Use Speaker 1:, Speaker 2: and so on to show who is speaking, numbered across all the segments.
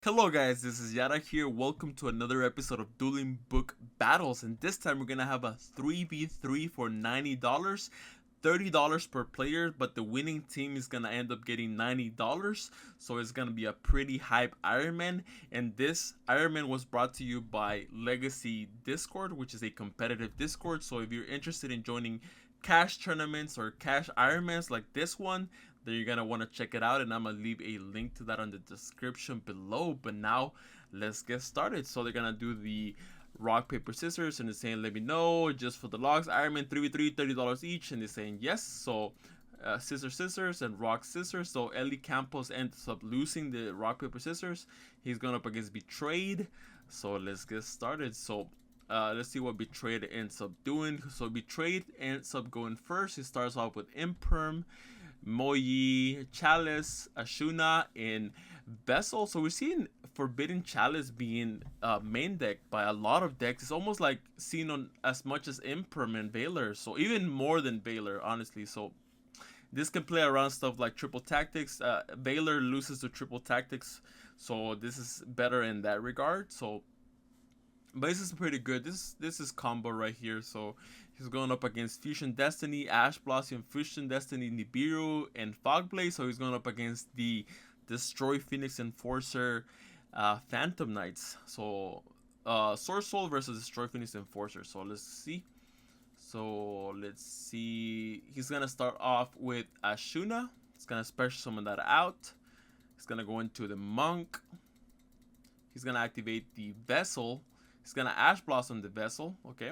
Speaker 1: Hello guys, this is Yara here. Welcome to another episode of Dueling Book Battles, and this time we're gonna have a 3v3 for $90. $30 per player, but the winning team is gonna end up getting $90. So it's gonna be a pretty hype Ironman. And this Ironman was brought to you by Legacy Discord, which is a competitive Discord. So if you're interested in joining cash tournaments or cash Ironmans like this one, then you're gonna want to check it out, and I'm gonna leave a link to that on the description below. But now let's get started. So they're gonna do the rock paper scissors, and they're saying let me know just for the logs. Ironman 3v3 $30 each, and they're saying yes. So scissors and rock scissors. So Eli Campos ends up losing the rock paper scissors. He's going up against Betrayed. So let's get started. So let's see what Betrayed ends up doing. So Betrayed ends up going first. He starts off with Imperm, Moyi, Chalice, Ashuna, and Vessel. So we're seeing Forbidden Chalice being main deck by a lot of decks. It's almost like seen on as much as Imperm and Valor. So even more than Valor, honestly. So this can play around stuff like triple tactics. Valor loses to triple tactics. So this is better in that regard. So but this is pretty good. This is combo right here. So he's going up against Fusion Destiny, Ash Blossom, Fusion Destiny, Nibiru, and Fogblaze. So he's going up against the Destroy Phoenix Enforcer, Phantom Knights. So SwordSoul versus Destroy Phoenix Enforcer. So let's see. He's gonna start off with Ashuna. He's gonna special summon that out. He's gonna go into the Monk. He's gonna activate the Vessel. He's gonna Ash Blossom the Vessel, okay.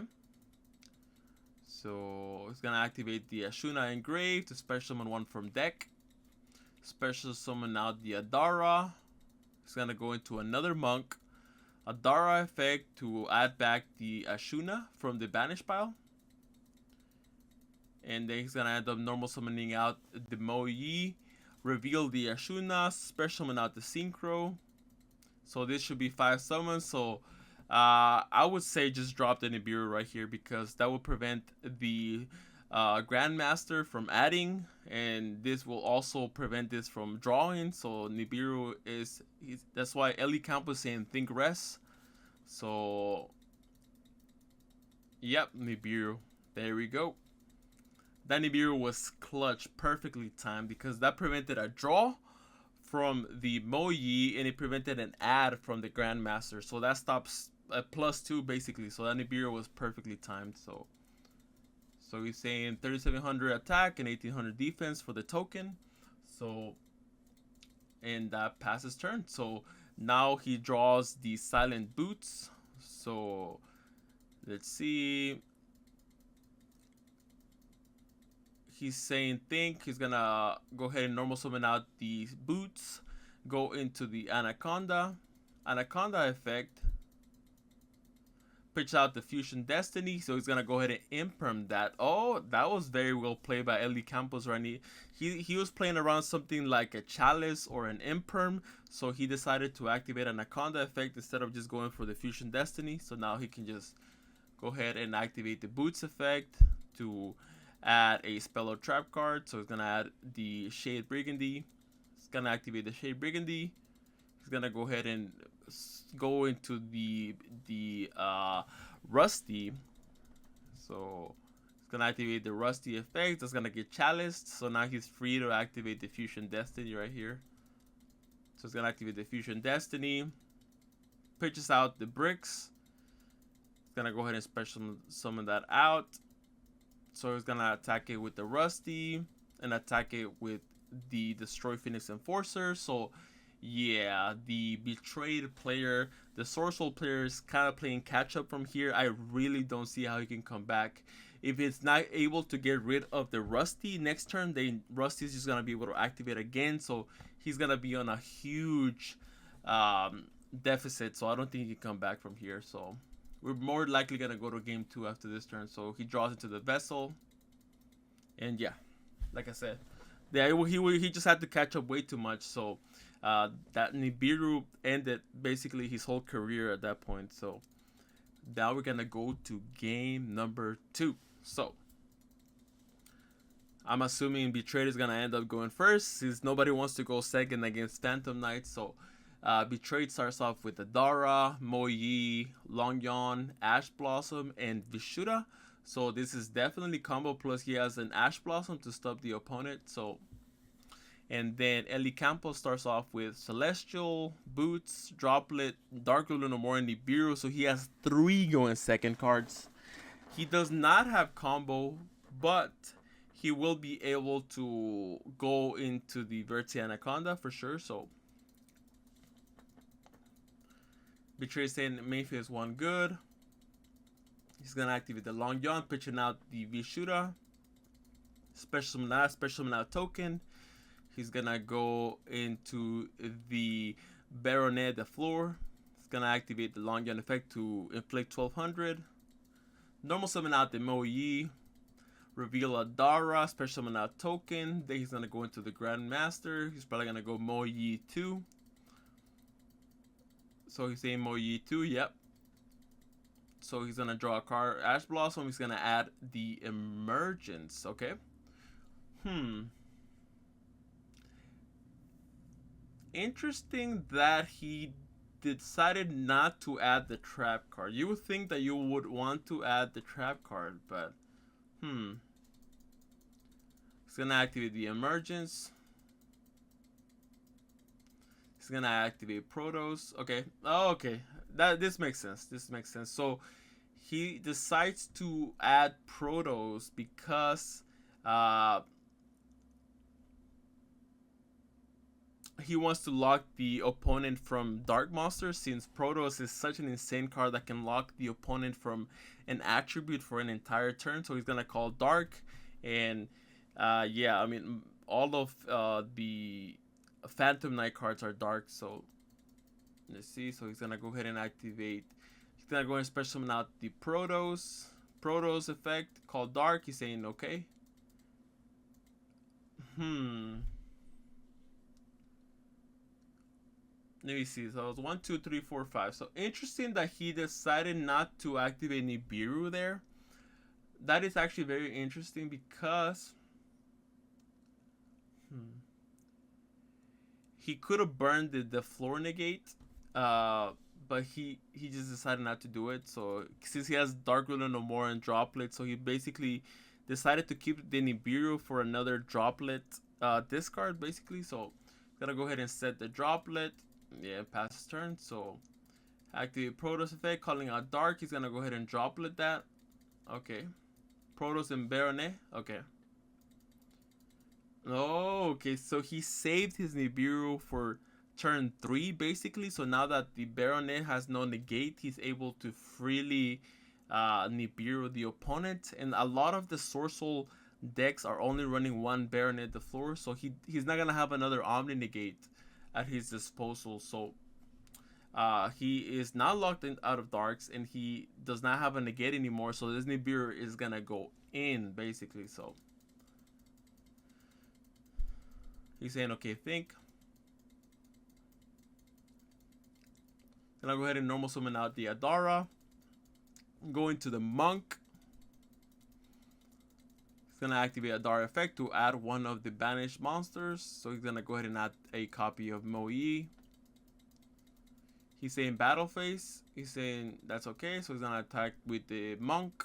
Speaker 1: So he's gonna activate the Ashuna Engrave to special summon one from deck. Special summon out the Adara. He's gonna go into another Monk. Adara effect to add back the Ashuna from the banish pile. And then he's gonna end up normal summoning out the Moyi. Reveal the Ashuna. Special summon out the Synchro. So this should be 5 summons. So I would say just drop the Nibiru right here, because that will prevent the Grandmaster from adding, and this will also prevent this from drawing. So Nibiru that's why Eli Campos saying think rest. So yep, Nibiru. There we go. That Nibiru was clutch, perfectly timed, because that prevented a draw from the Moyi, and it prevented an ad from the Grandmaster. So that stops at +2 basically. So that Nibiru was perfectly timed. So he's saying 3700 attack and 1800 defense for the token. So and that passes turn. So now he draws the Silent Boots. So let's see. He's saying think. He's gonna go ahead and normal summon out the boots. Go into the Anaconda effect. Pitch out the Fusion Destiny. So he's gonna go ahead and imperm that. Oh, that was very well played by Eli Campos, right? He was playing around something like a Chalice or an imperm. So he decided to activate Anaconda effect instead of just going for the Fusion Destiny. So now he can just go ahead and activate the boots effect to add a spell or trap card. So he's gonna add the Shade Brigandy. He's gonna activate the Shade Brigandy. He's gonna go ahead and go into the Rusty. So he's gonna activate the Rusty effect. That's gonna get chaliced. So now he's free to activate the Fusion Destiny right here. So he's gonna activate the Fusion Destiny. Pitches out the bricks. He's gonna go ahead and special summon that out. So he's gonna attack it with the Rusty and attack it with the Destroy Phoenix Enforcer. So yeah, the Betrayed player, the SwordSoul player, is kind of playing catch up from here. I really don't see how he can come back. If it's not able to get rid of the Rusty next turn, then Rusty is just gonna be able to activate again. So he's gonna be on a huge deficit. So I don't think he can come back from here. So we're more likely gonna go to game 2 after this turn. So he draws into the Vessel, and yeah, like I said, yeah, he just had to catch up way too much. So that Nibiru ended basically his whole career at that point. So now we're gonna go to game number 2. So I'm assuming Betrayed is gonna end up going first, since nobody wants to go second against Phantom Knights. So Betrayed starts off with Adara, Moyi, Longyon, Ash Blossom, and Vishuddha. So this is definitely combo, plus he has an Ash Blossom to stop the opponent. So, and then Eli Campo starts off with Celestial, Boots, Droplet, Dark Lunar, and Nibiru. So he has 3 going second cards. He does not have combo, but he will be able to go into the Verti Anaconda for sure. So Betray saying Mayfield is 1 good. He's gonna activate the Long Yawn, pitching out the Vishuddha. Special summon out token. He's gonna go into the Baronet the floor. He's gonna activate the Long Yawn effect to inflict 1200. Normal summon out the Moyi. Reveal Adara, special summon out token. Then he's gonna go into the Grandmaster. He's probably gonna go Moyi 2. So he's saying Moyi 2, yep. So he's gonna draw a card, Ash Blossom. He's gonna add the Emergence. Okay. Interesting that he decided not to add the trap card. You would think that you would want to add the trap card, but he's gonna activate the Emergence. He's gonna activate Protos. Okay. Oh, okay. This makes sense. This makes sense. So he decides to add Protos because he wants to lock the opponent from Dark Monsters, since Protos is such an insane card that can lock the opponent from an attribute for an entire turn. So he's gonna call Dark, and yeah, I mean all of the Phantom Knight cards are dark. So let's see. So he's gonna go ahead and activate. He's gonna go and special summon out the Protos effect, called Dark. He's saying okay. Let me see. So it was 1, 2, 3, 4, 5. So interesting that he decided not to activate Nibiru there. That is actually very interesting because he could have burned the floor negate, but he just decided not to do it. So since he has Dark Ruler no more and Droplet, so he basically decided to keep the Nibiru for another Droplet discard basically. So gonna go ahead and set the Droplet. Yeah, pass his turn. So activate Protos effect, calling out Dark. He's gonna go ahead and Droplet that. Okay. Protos and Baronet. Okay. Oh, okay. So he saved his Nibiru for turn 3, basically. So now that the Baronet has no negate, he's able to freely Nibiru the opponent. And a lot of the SwordSoul decks are only running 1 Baronet the floor. So he's not going to have another Omni negate at his disposal. So he is not locked out of darks, and he does not have a negate anymore. So this Nibiru is going to go in, basically. So he's saying, okay, think. Then I'll go ahead and normal summon out the Adara. Go into the Monk. He's going to activate Adara effect to add 1 of the banished monsters. So he's going to go ahead and add a copy of Moyi. He's saying battle phase. He's saying that's okay. So he's going to attack with the Monk.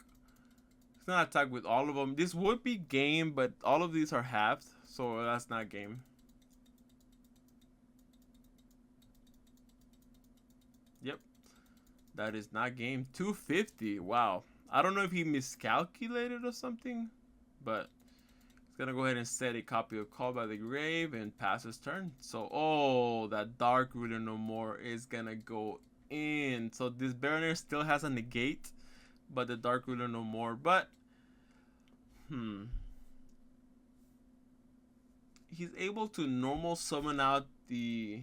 Speaker 1: He's going to attack with all of them. This would be game, but all of these are halved. So that's not game. Yep. That is not game. 250. Wow. I don't know if he miscalculated or something, but he's going to go ahead and set a copy of Call by the Grave and pass his turn. So, oh, that Dark Ruler no more is going to go in. So this Baronet still has a negate, but the Dark Ruler no more. But, he's able to normal summon out the...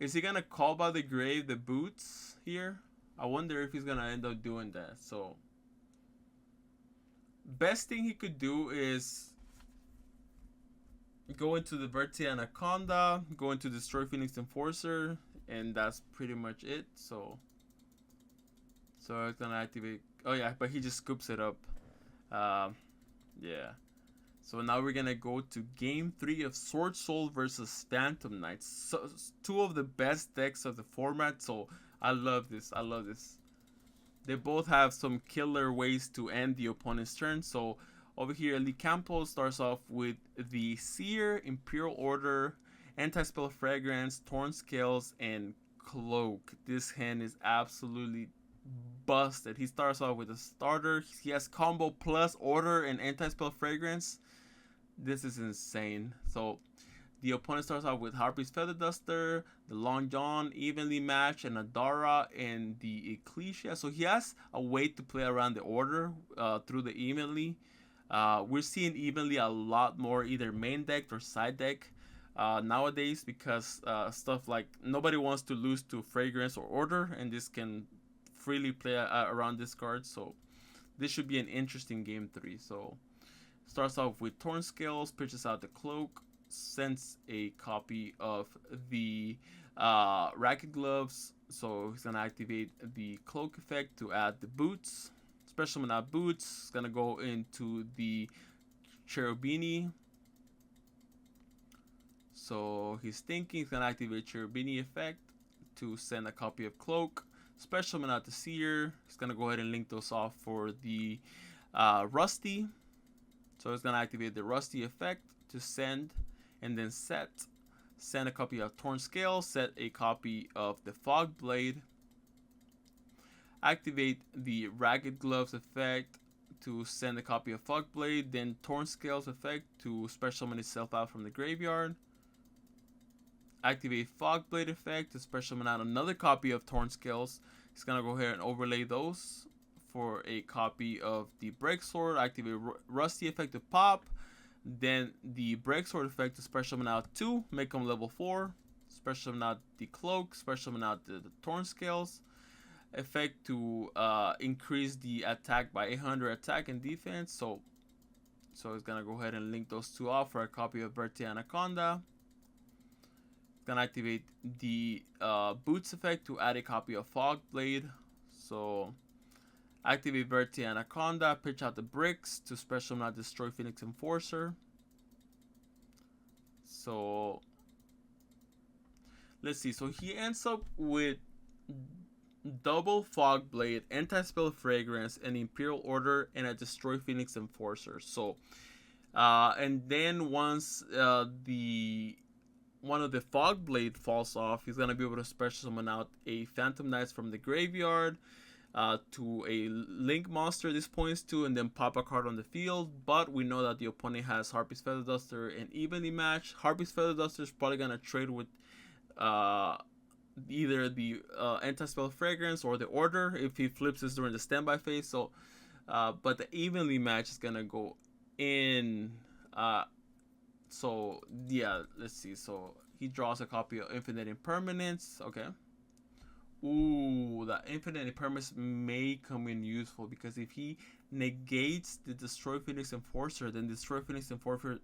Speaker 1: Is he gonna call by the grave the boots here? I wonder if he's gonna end up doing that. So best thing he could do is go into the Verti Anaconda, go into Destroy Phoenix Enforcer, and that's pretty much it. So it's gonna activate. Oh yeah, but he just scoops it up. Yeah. So now we're gonna go to game 3 of SwordSoul versus Phantom Knights. So, two of the best decks of the format. So I love this. I love this. They both have some killer ways to end the opponent's turn. So over here, Lee Campos starts off with the Seer, Imperial Order, Anti-Spell Fragrance, Torn Scales, and Cloak. This hand is absolutely busted. He starts off with a starter. He has combo plus Order and Anti-Spell Fragrance. This is insane. So the opponent starts out with Harpy's Feather Duster, the Long John, Evenly Matched, and Adara, and the Ecclesia. So he has a way to play around the order through the Evenly. We're seeing Evenly a lot more, either main deck or side deck nowadays, because stuff like nobody wants to lose to Fragrance or Order, and this can freely play around this card. So this should be an interesting game 3. So starts off with Torn Scales, pitches out the Cloak, sends a copy of the Racket Gloves. So he's gonna activate the Cloak effect to add the Boots. Special Mana Boots is gonna go into the Cherubini. So he's thinking he's gonna activate Cherubini effect to send a copy of Cloak. Special Mana to Seer. He's gonna go ahead and link those off for the Rusty. So it's going to activate the Rusty effect to send, and then send a copy of Torn Scale, set a copy of the Fog Blade, activate the Ragged Gloves effect to send a copy of Fog Blade, then Torn Scales effect to special summon itself out from the graveyard, activate Fog Blade effect to special summon out another copy of Torn Scales. He's going to go ahead and overlay those for a copy of the Break Sword, activate Rusty effect to pop, then the Break Sword effect to special summon out 2, make them level 4, special summon out the Cloak, special summon out the Torn Scales, effect to increase the attack by 800 attack and defense. So it's gonna go ahead and link those two off for a copy of Verte Anaconda. It's gonna activate the Boots effect to add a copy of Fog Blade. So activate Verte Anaconda, pitch out the bricks to special not destroy Phoenix Enforcer. So let's see. So he ends up with double Fog Blade, Anti-Spell Fragrance, and Imperial Order, and a Destroy Phoenix Enforcer. So and then once the one of the Fog Blade falls off, he's gonna be able to special summon out a Phantom Knights from the graveyard to a Link monster this points to, and then pop a card on the field. But we know that the opponent has Harpy's Feather Duster and Evenly Matched. Harpy's Feather Duster is probably gonna trade with either the Anti-Spell Fragrance or the Order if he flips this during the standby phase. So but the Evenly Matched is gonna go in. So yeah, let's see. So he draws a copy of Infinite Impermanence. Okay. Ooh, that Infinite Impermanence may come in useful, because if he negates the Destroy Phoenix Enforcer, then Destroy Phoenix Enforcer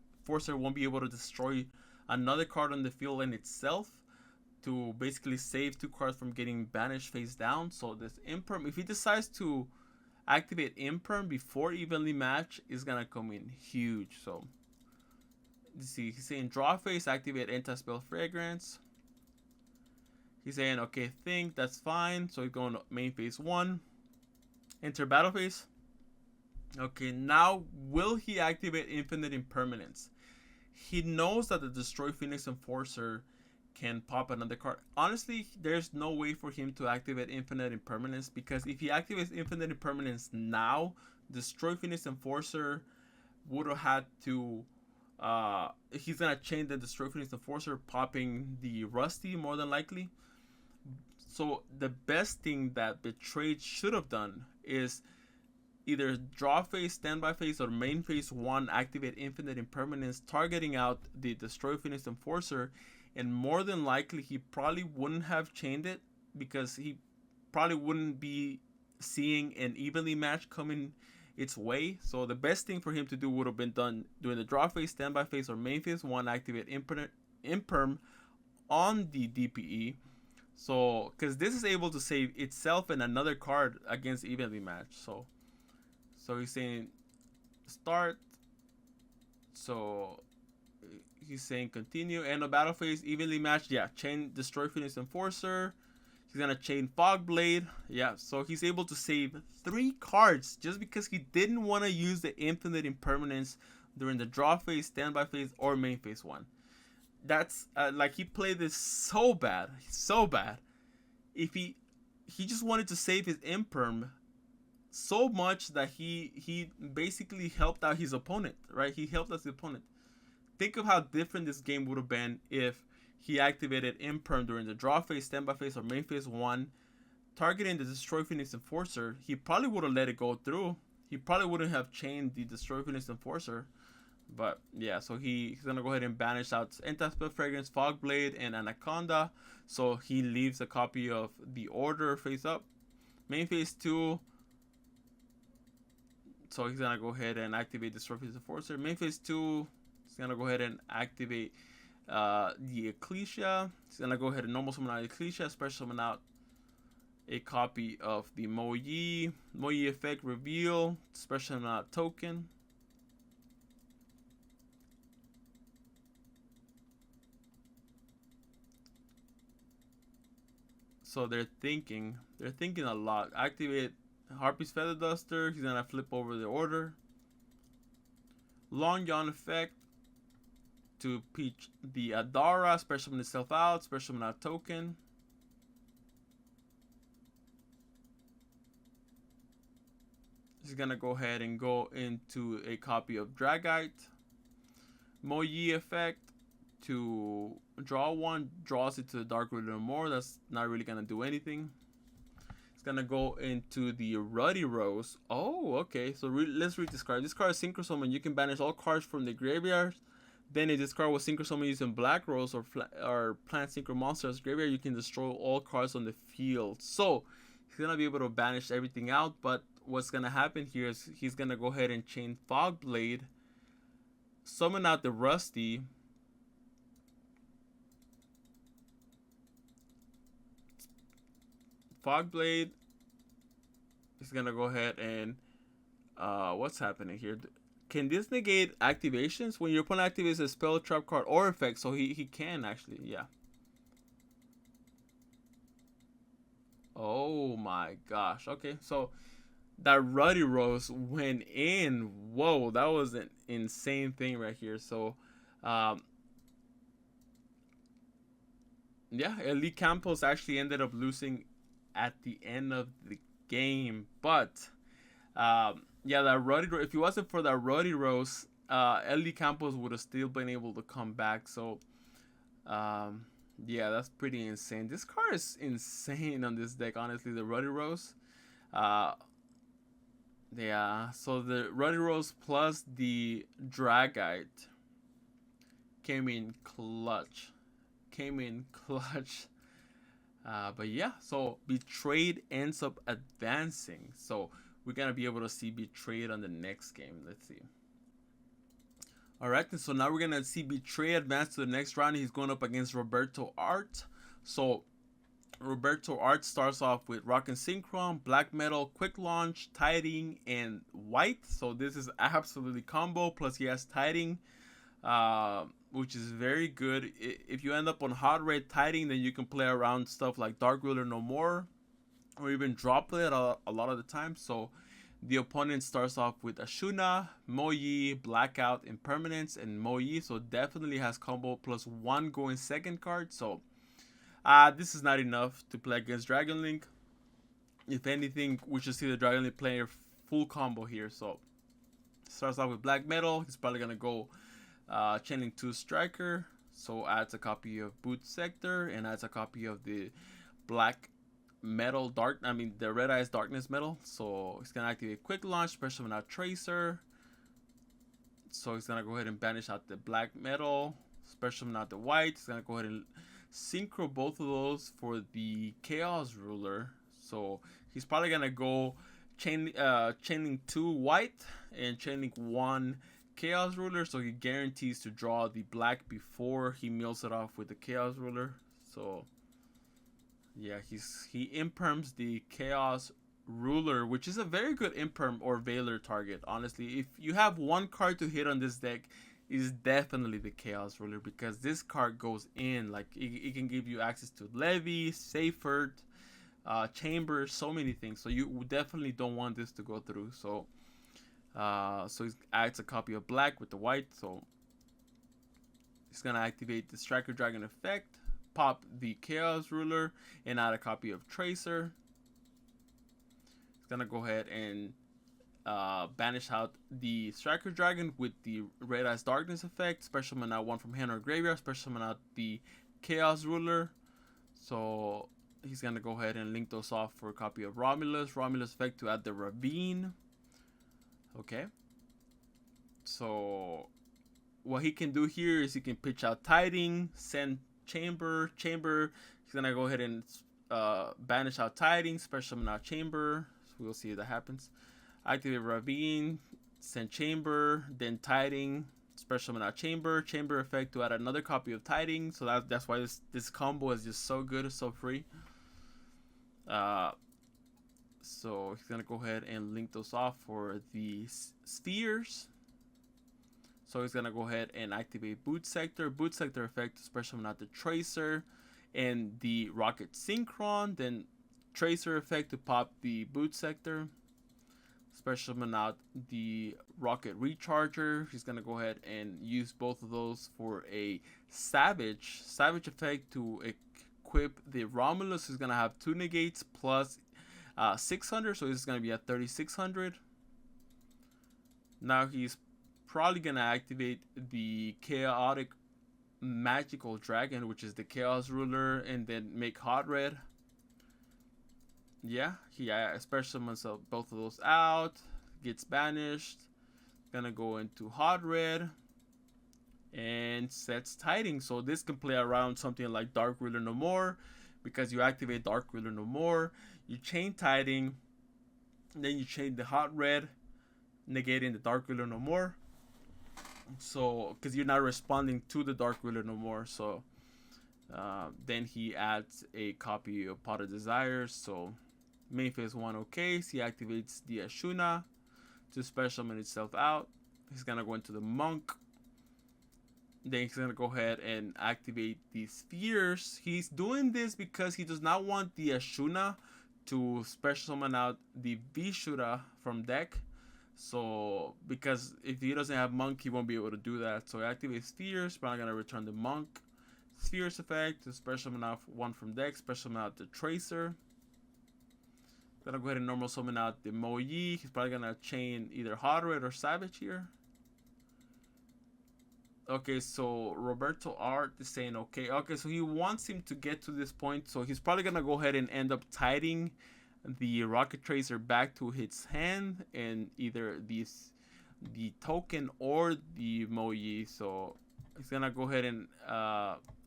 Speaker 1: won't be able to destroy another card on the field in itself to basically save 2 cards from getting banished face down. So this Imperm, if he decides to activate Imperm before Evenly Match, is gonna come in huge. So you see, he's saying draw phase, activate Anti-Spell Fragrance. He's saying, okay, think, that's fine. So he's going to main phase 1. Enter battle phase. Okay, now will he activate Infinite Impermanence? He knows that the Destroy Phoenix Enforcer can pop another card. Honestly, there's no way for him to activate Infinite Impermanence, because if he activates Infinite Impermanence now, Destroy Phoenix Enforcer would have had to... he's going to chain the Destroy Phoenix Enforcer, popping the Rusty more than likely. So the best thing that Betrayed should have done is either draw phase, standby phase, or main phase 1, activate Infinite Impermanence, targeting out the Destroy Phoenix Enforcer, and more than likely he probably wouldn't have chained it, because he probably wouldn't be seeing an Evenly Match coming its way. So the best thing for him to do would have been done during the draw phase, standby phase, or main phase 1, activate Imperm on the DPE. So, because this is able to save itself and another card against Evenly Match. So he's saying start. So he's saying continue. End of battle phase, evenly matched. Yeah, chain destroy Phoenix Enforcer. He's gonna chain Fogblade. Yeah, so he's able to save 3 cards just because he didn't want to use the infinite impermanence during the draw phase, standby phase, or main phase 1. That's like he played this so bad, If he just wanted to save his imperm so much that he basically helped out his opponent, right? He helped out his opponent. Think of how different this game would have been if he activated imperm during the draw phase, standby phase, or main phase 1, targeting the Destroy Phoenix Enforcer. He probably would have let it go through. He probably wouldn't have chained the Destroy Phoenix Enforcer. But yeah, so he's gonna go ahead and banish out Anti-Spell Fragrance, Fogblade, and Anaconda. So he leaves a copy of the Order face up. Main phase 2. So he's gonna go ahead and activate Destroy Phoenix Enforcer. Main phase 2. He's gonna go ahead and activate the Ecclesia. He's gonna go ahead and normal summon out Ecclesia, special summon out a copy of the Mo Yi effect reveal, special summon out token. So they're thinking a lot. Activate Harpy's Feather Duster. He's gonna flip over the Order. Long Yawn effect to peach the Adara, special summon itself out, special summon out token. He's gonna go ahead and go into a copy of Dragite. Mo Yi effect to draw 1, draws it to the Dark Ruler no more. That's not really gonna do anything. It's gonna go into the Ruddy Rose. Oh, okay. So let's read this card. This card is Synchro Summon. You can banish all cards from the graveyard. Then if this card was Synchro Summon using Black Rose or Plant Synchro Monsters graveyard, you can destroy all cards on the field. So he's gonna be able to banish everything out. But what's gonna happen here is he's gonna go ahead and chain Fogblade, summon out the Rusty. Fogblade is gonna go ahead and what's happening here? Can this negate activations? When your opponent activates a spell, trap card, or effect, so he can actually, yeah. Oh my gosh. Okay, so that Ruddy Rose went in. Whoa, that was an insane thing right here. So yeah, Elite Campos actually ended up losing at the end of the game. But yeah, that Ruddy Rose, if it wasn't for that Ruddy Rose, Elite Campos would have still been able to come back. So yeah, that's pretty insane. This card is insane on this deck, honestly, the Ruddy Rose. Yeah, so the Ruddy Rose plus the Dragite came in clutch. But yeah, so Betrayed ends up advancing. So we're going to be able to see Betrayed on the next game. Let's see. Alright, and so now we're going to see Betray advance to the next round. He's going up against Roberto Art. So Roberto Art starts off with Rock and Synchron, Black Metal, Quick Launch, Tiding, and White. So this is absolutely combo. Plus he has Tiding, which is very good. If you end up on Hot Red Tiding, then you can play around stuff like Dark Ruler No More, or even drop it a lot of the time. So the opponent starts off with Ashuna, Mo Yi, Blackout, Impermanence, and Mo Yi. So definitely has combo plus 1 going second card. So this is not enough to play against Dragon Link. If anything, we should see the Dragon Link player full combo here. So starts off with Black Metal. He's probably gonna go Channeling 2 Striker. So adds a copy of Boot Sector and adds a copy of the Black Metal the Red Eyes Darkness Metal. So he's gonna activate Quick Launch, special summon out Tracer. So he's gonna go ahead and banish out the Black Metal, special summon out the White. He's gonna go ahead and synchro both of those for the Chaos Ruler. So he's probably gonna go chaining 2 White and chaining 1 Chaos Ruler, so he guarantees to draw the black before he mills it off with the Chaos Ruler. So yeah, he imperms the Chaos Ruler, which is a very good imperm or Veiler target. Honestly, if you have one card to hit on this deck, is definitely the Chaos Ruler, because this card goes in. Like, it can give you access to Levy, Seyfert, Chamber, so many things. So you definitely don't want this to go through. So it adds a copy of black with the white. So it's gonna activate the Striker Dragon effect, pop the Chaos Ruler, and add a copy of Tracer. It's gonna go ahead and banish out the Striker Dragon with the Red Eyes Darkness effect, special summon out one from hand or graveyard, special summon out the Chaos Ruler. So he's gonna go ahead and link those off for a copy of Romulus effect to add the Ravine. Okay, so what he can do here is he can pitch out Tiding, send Chamber. He's gonna go ahead and banish out Tiding, special summon out Chamber. So we'll see if that happens. Activate Ravine, send Chamber, then Tiding, special summon out Chamber effect to add another copy of Tiding. So that's why this combo is just so good, it's so free. So he's gonna go ahead and link those off for the spheres. So he's gonna go ahead and activate Boot Sector effect to special summon out the Tracer and the Rocket Synchron, then Tracer effect to pop the Boot Sector. Special summon out the Rocket Recharger. He's gonna go ahead and use both of those for a Savage effect to equip the Romulus. He's gonna have 2 negates plus 600, so he's gonna be at 3600. Now he's probably gonna activate the Chaotic Magical Dragon, which is the Chaos Ruler, and then make Hot Red. Yeah, he special summons both of those out, gets banished, gonna go into Hot Red, and sets Tiding. So this can play around something like Dark Ruler No More, because you activate Dark Ruler No More, you chain Tiding, then you chain the Hot Red, negating the Dark Ruler No More. So, because you're not responding to the Dark Ruler No More, so then he adds a copy of Pot of Desires. So main phase 1 okay, so he activates the Ashuna to special summon itself out. He's gonna go into the Monk, then he's gonna go ahead and activate the Spheres. He's doing this because he does not want the Ashuna to special summon out the Vishura from deck. So because if he doesn't have Monk, he won't be able to do that. So he activates Spheres, but I'm gonna return the Monk. Spheres effect to special summon out one from deck, special summon out the Tracer. Gonna go ahead and normal summon out the Mo Yi. He's probably gonna chain either Hot Red or Savage here. Okay, so Roberto Art is saying okay. Okay, so he wants him to get to this point. So he's probably gonna go ahead and end up tiding the Rocket Tracer back to his hand, and either the token or the Mo Yi. So he's gonna go ahead and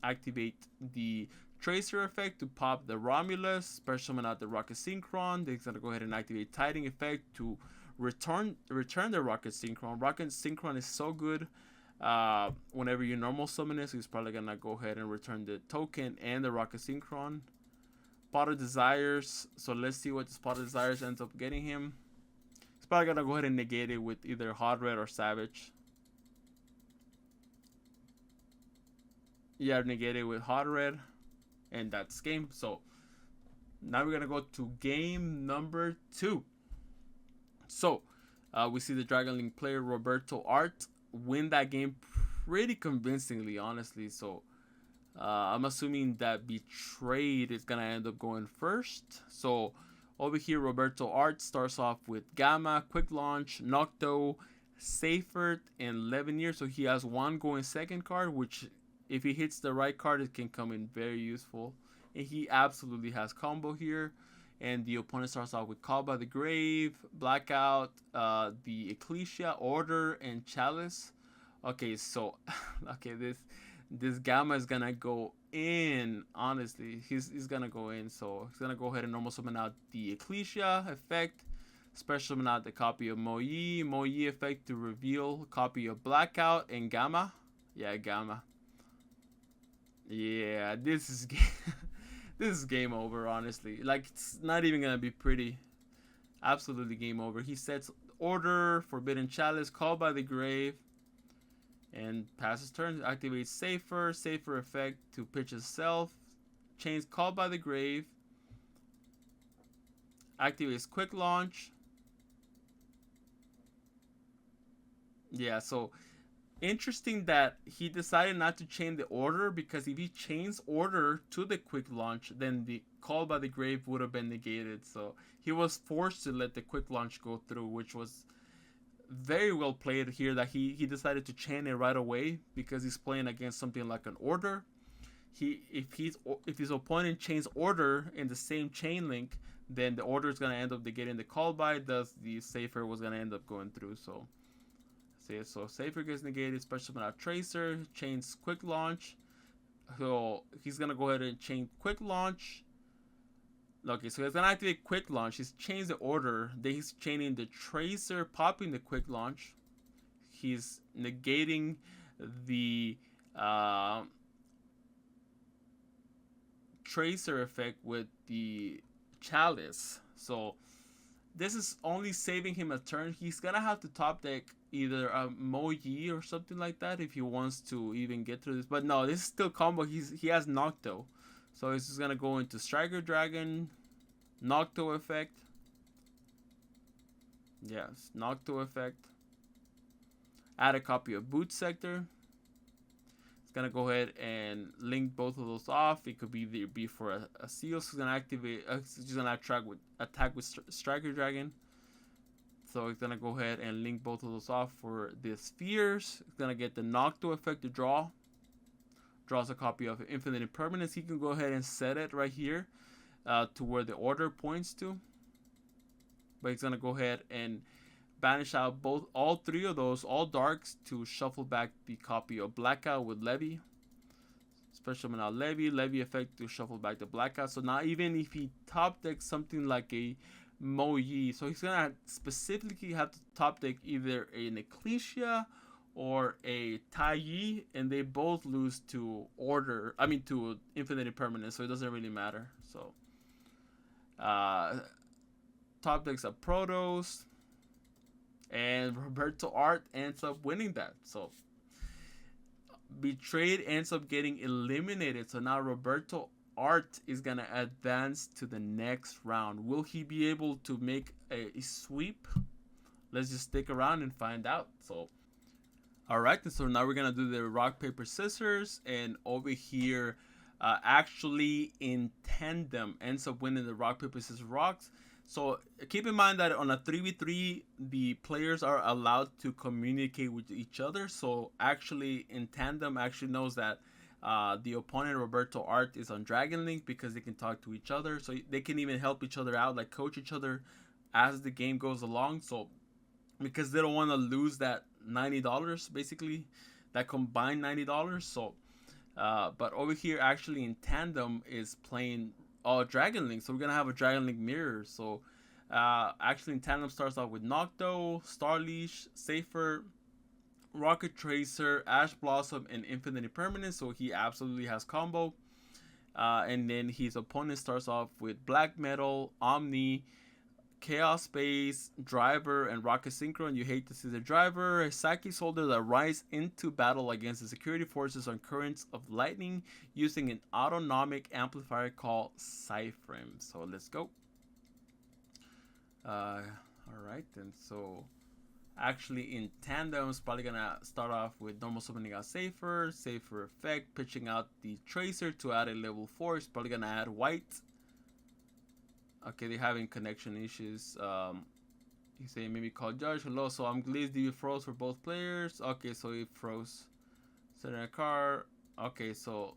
Speaker 1: activate the Tracer effect to pop the Romulus, special summon out the Rocket Synchron. Then he's gonna go ahead and activate Tiding effect to return the Rocket Synchron. Rocket Synchron is so good whenever you normal summon it, so he's probably gonna go ahead and return the token and the Rocket Synchron. Pot of Desires, so let's see what this Pot of Desires ends up getting him. He's probably gonna go ahead and negate it with either Hot Red or Savage. Yeah, negate it with Hot Red. And that's game. So now we're gonna go to game number 2. So we see the Dragon Link player Roberto Art win that game pretty convincingly, honestly. So I'm assuming that Betrayed is gonna end up going first. So over here, Roberto Art starts off with Gamma, Quick Launch, Nocto, Seyfert, and Levenier. So he has one going second card, which if he hits the right card, it can come in very useful. And he absolutely has combo here. And the opponent starts off with Call by the Grave, Blackout, the Ecclesia, Order, and Chalice. Okay, so okay, this Gamma is gonna go in. Honestly, he's gonna go in. So he's gonna go ahead and normal summon out the Ecclesia effect, special summon out the copy of Mo Yi effect to reveal copy of Blackout and Gamma. Yeah, Gamma. Yeah, this is this is game over, honestly. Like, it's not even gonna be pretty. Absolutely game over. He sets Order, Forbidden Chalice, Call by the Grave. And passes turn. Activates Safer. Safer effect to pitch itself. Chains Called by the Grave. Activates Quick Launch. Yeah, so interesting that he decided not to chain the order, because if he chains order to the quick launch, then the Call by the Grave would have been negated. So he was forced to let the quick launch go through, which was very well played here, that he decided to chain it right away because he's playing against something like an order. If his opponent chains order in the same chain link, then the order is gonna end up getting the call by, thus the Safer was gonna end up going through. So Safer gets negated, special summon out Tracer, chains quick launch. So he's gonna go ahead and chain quick launch. Okay, so he's gonna activate quick launch. He's changed the order. Then he's chaining the Tracer, popping the quick launch. He's negating the Tracer effect with the Chalice. So this is only saving him a turn. He's gonna have to top deck either a Mo Yi or something like that if he wants to even get through this. But no, this is still combo. He has Nocto. So he's just gonna go into Striker Dragon, Nocto effect. Yes, Nocto effect. Add a copy of Boot Sector. It's gonna go ahead and link both of those off. It could be for a seal. So it's gonna activate. It's just gonna attack with Striker Dragon. So it's gonna go ahead and link both of those off for the spheres. It's gonna get the Nocto effect to draw. Draws a copy of Infinite Impermanence. He can go ahead and set it right here to where the order points to. But he's gonna go ahead and banish out all three of those, all darks, to shuffle back the copy of Blackout with Levy. Special summon out Levy effect to shuffle back the Blackout. So now even if he top decks something like a Mo Yi, so he's gonna specifically have to top deck either an Ecclesia or a Tai Yi, and they both lose to to Infinite Impermanence, so it doesn't really matter. So top decks a Protos, and Roberto Art ends up winning that. So Betrayed ends up getting eliminated. So now Roberto Art is gonna advance to the next round. Will he be able to make a sweep? Let's just stick around and find out. So alright, so now we're gonna do the rock, paper, scissors, and over here actually in tandem ends up winning the rock, paper, scissors, rocks. So keep in mind that on a 3v3, the players are allowed to communicate with each other. So actually in tandem actually knows that the opponent, Roberto Art, is on Dragon Link, because they can talk to each other. So they can even help each other out, like coach each other as the game goes along. So because they don't want to lose that $90, basically, that combined $90. So but over here actually in tandem is playing Dragon Link. So we're gonna have a Dragon Link mirror. So actually in tandem starts off with Nocto, Starleash, Safer, Rocket Tracer, Ash Blossom, and Infinite Impermanence. So he absolutely has combo. And then his opponent starts off with Black Metal, Omni, Chaos Space, Driver, and Rocket Synchro. And you hate to see the Driver, a Psyche Soldier that rides into battle against the security forces on currents of lightning using an autonomic amplifier called Cyframe. So let's go. Alright, and so actually in tandem is probably gonna start off with normal summoning out Safer effect, pitching out the Tracer to add a level 4. It's probably gonna add white. Okay, they're having connection issues. He's saying maybe call Judge. Hello, so I'm glazed. Do you froze for both players? Okay, so he froze. Set in a car. Okay, so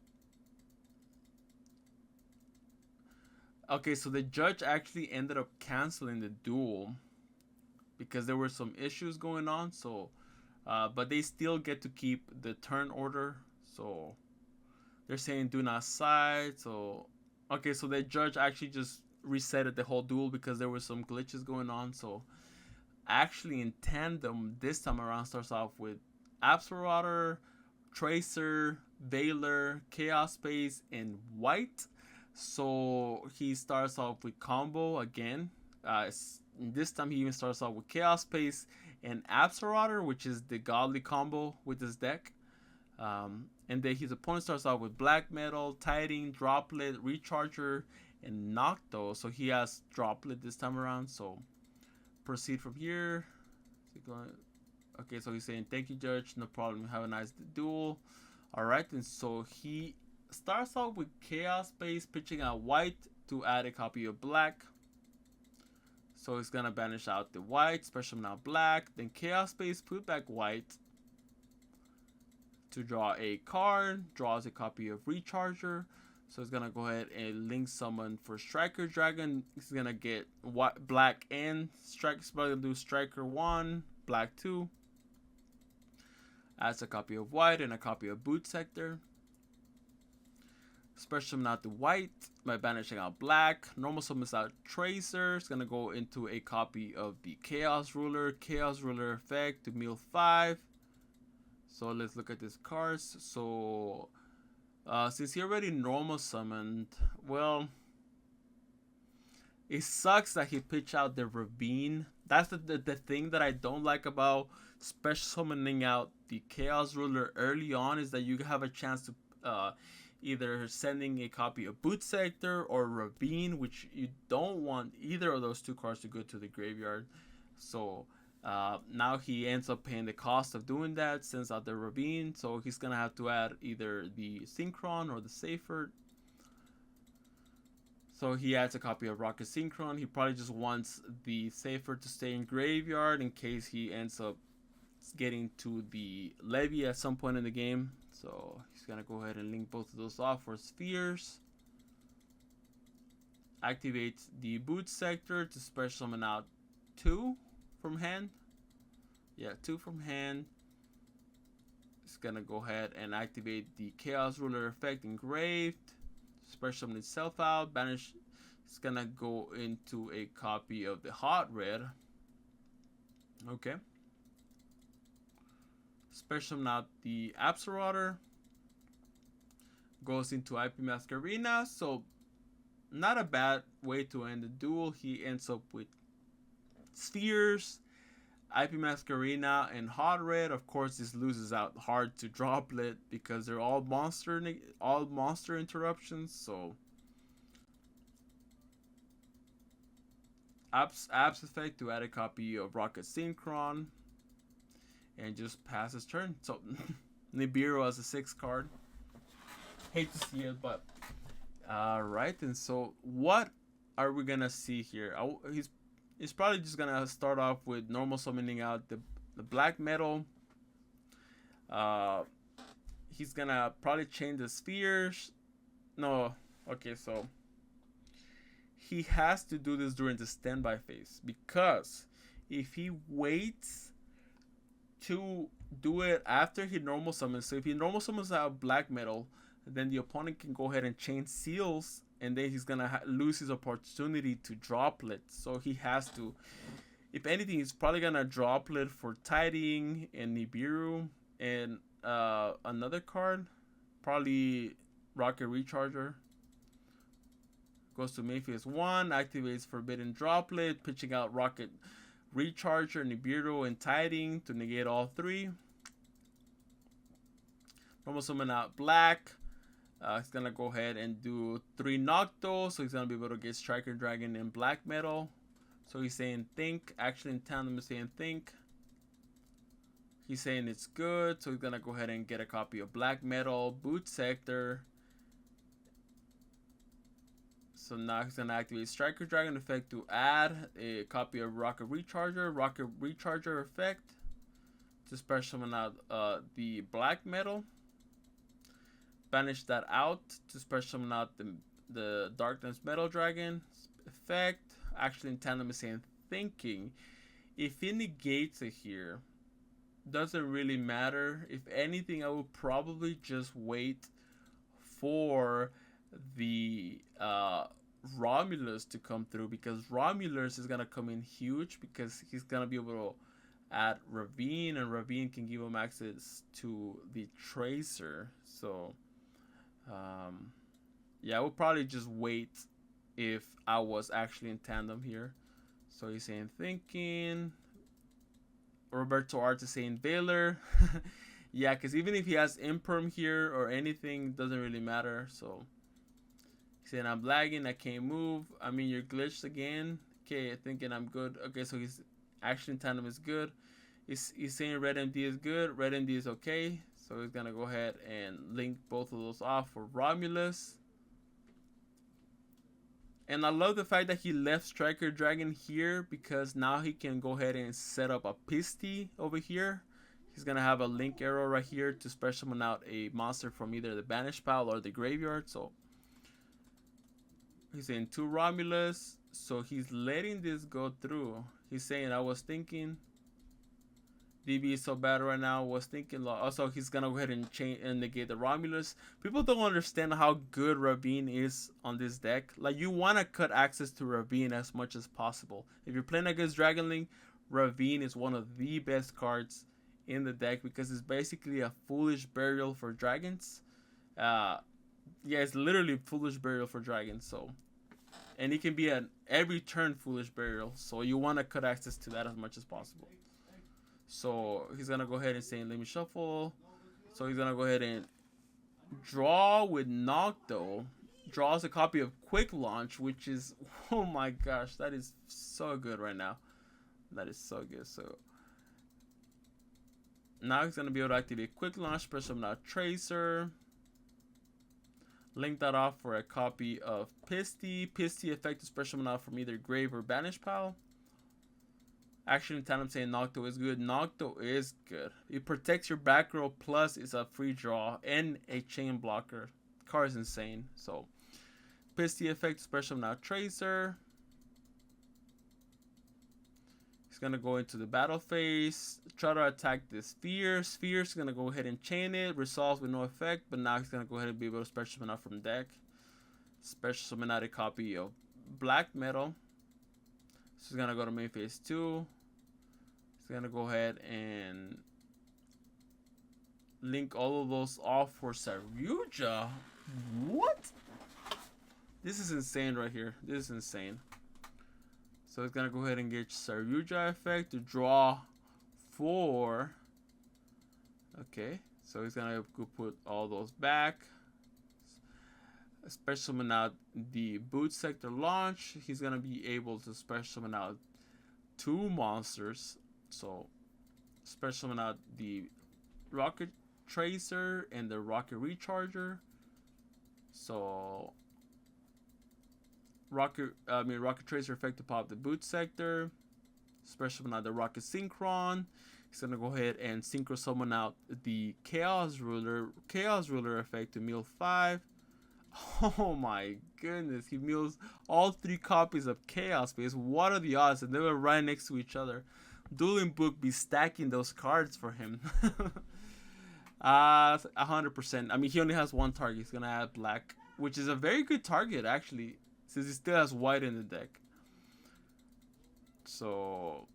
Speaker 1: the judge actually ended up canceling the duel because there were some issues going on. So, but they still get to keep the turn order. So they're saying do not side. So okay, so the judge actually just resetted the whole duel because there were some glitches going on. So actually in tandem this time around starts off with Absolrator, Tracer, Veiler, Chaos Space, and White. So he starts off with combo again. This time he even starts off with Chaos Space and Absolrotter, which is the godly combo with this deck. And then his opponent starts off with Black Metal, Tiding, Droplet, Recharger, and Nocto. So he has Droplet this time around. So proceed from here. Okay, so he's saying, thank you, Judge. No problem. Have a nice duel. Alright, and so he starts off with Chaos Base, pitching out white to add a copy of black. So he's gonna banish out the white, special now black, then Chaos Base, put back white to draw a card, draws a copy of Recharger. So he's gonna go ahead and link summon for Striker Dragon. He's gonna get white, black and strike. He's probably gonna do Striker 1, black 2. Adds a copy of white and a copy of Boot Sector. Special summon out the white by banishing out black. Normal summons out Tracer. It's gonna go into a copy of the Chaos Ruler. Chaos Ruler effect to mill 5. So let's look at these cards. So since he already normal summoned, well, it sucks that he pitched out the Ravine. That's the thing that I don't like about special summoning out the Chaos Ruler early on, is that you have a chance to either sending a copy of Boot Sector or Ravine, which you don't want either of those two cards to go to the graveyard. So now he ends up paying the cost of doing that, sends out the Ravine. So he's gonna have to add either the Synchron or the Safer. So he adds a copy of Rocket Synchron. He probably just wants the Safer to stay in graveyard in case he ends up getting to the Levy at some point in the game. So he's gonna go ahead and link both of those off for Spheres. Activates the Boot Sector to special summon out 2 from hand. Yeah, 2 from hand. It's gonna go ahead and activate the Chaos Ruler effect engraved. Special summon itself out. Banish. It's gonna go into a copy of the Hot Red. Okay. Special summon out the Absolrotter. Goes into IP Mask Arena. So not a bad way to end the duel. He ends up with Spheres, IP Mask Arena, and Hot Red. Of course, this loses out hard to Droplet because they're all monster interruptions. So Abs effect to add a copy of Rocket Synchron and just pass his turn. So Nibiru as a 6th card. Hate to see it, but alright. And so what are we gonna see here? He's probably just gonna start off with normal summoning out the Black Metal. He's gonna probably change the Spheres. No, okay, so he has to do this during the standby phase, because if he waits to do it after he normal summons, so if he normal summons out Black Metal, then the opponent can go ahead and chain Seals, and then he's gonna lose his opportunity to Droplet. So he has to, if anything, he's probably gonna Droplet for Tiding and Nibiru and another card, probably Rocket Recharger. Goes to main phase 1, activates Forbidden Droplet, pitching out Rocket Recharger, Nibiru, and Tiding to negate all 3. Normal summon out Black. He's gonna go ahead and do 3 Nocto, so he's gonna be able to get Striker Dragon and Black Metal. So he's saying think. Actually, in tandem is saying think. He's saying it's good, so he's gonna go ahead and get a copy of Black Metal, Boot Sector. So now he's gonna activate Striker Dragon effect to add a copy of Rocket Recharger. Rocket Recharger effect to special summon out the Black Metal. Banish that out to special summon out the Darkness Metal Dragon effect. Actually, in tandem is saying thinking. If he negates it here, doesn't really matter. If anything, I will probably just wait for the Romulus to come through, because Romulus is gonna come in huge, because he's gonna be able to add Ravine, and Ravine can give him access to the Tracer. So yeah, I would probably just wait if I was actually in tandem here. So he's saying thinking. Roberto Art is saying Baylor. Yeah, because even if he has imperm here or anything, doesn't really matter. So he's saying I'm lagging, I can't move. I mean, you're glitched again. Okay, thinking I'm good. Okay, so his action tandem is good. He's saying Red MD is good. Red MD is okay. So he's gonna go ahead and link both of those off for Romulus. And I love the fact that he left Striker Dragon here, because now he can go ahead and set up a Pisty over here. He's going to have a link arrow right here to special summon out a monster from either the Banish Pile or the Graveyard. So he's saying 2 Romulus. So he's letting this go through. He's saying, I was thinking DB is so bad right now. Was thinking also he's gonna go ahead and change and negate the Romulus. People don't understand how good Ravine is on this deck. Like, you want to cut access to Ravine as much as possible. If you're playing against Dragon Link, Ravine is one of the best cards in the deck, because it's basically a foolish burial for dragons. Yeah, it's literally foolish burial for dragons. So, and it can be an every turn foolish burial. So you want to cut access to that as much as possible. So he's gonna go ahead and say, let me shuffle. So he's gonna go ahead and draw with Nocto. Draws a copy of Quick Launch, which is, oh my gosh, that is so good right now. That is so good. So now he's gonna be able to activate Quick Launch, special summon out Tracer. Link that off for a copy of Pisty. Pisty effective special summon out from either Grave or Banish Pile. Action tandem saying Nocto is good. Nocto is good. It protects your back row, plus it's a free draw and a chain blocker. Card is insane. So Pisty effect special now Tracer. He's gonna go into the battle phase, try to attack the Sphere. Sphere's gonna go ahead and chain it, resolves with no effect, but now he's gonna go ahead and be able to special summon out from deck. Special summon out a copy of Black Metal. So he's gonna go to main phase 2. He's gonna go ahead and link all of those off for Saryuja. What? This is insane right here. This is insane. So he's gonna go ahead and get Saryuja effect to draw 4. Okay, so he's gonna go put all those back. Special summon out the Boot Sector Launch. He's gonna be able to special summon out 2 monsters. So special summon out the Rocket Tracer and the Rocket Recharger. So Rocket Tracer effect to pop the Boot Sector. Special summon out the Rocket Synchron. He's gonna go ahead and synchro summon out the Chaos Ruler effect to mill 5. Oh my goodness, he mills all 3 copies of Chaos Space. What are the odds? And they were right next to each other. Dueling Book be stacking those cards for him. 100%. I mean, he only has 1 target. He's gonna add black, which is a very good target actually, since he still has white in the deck. So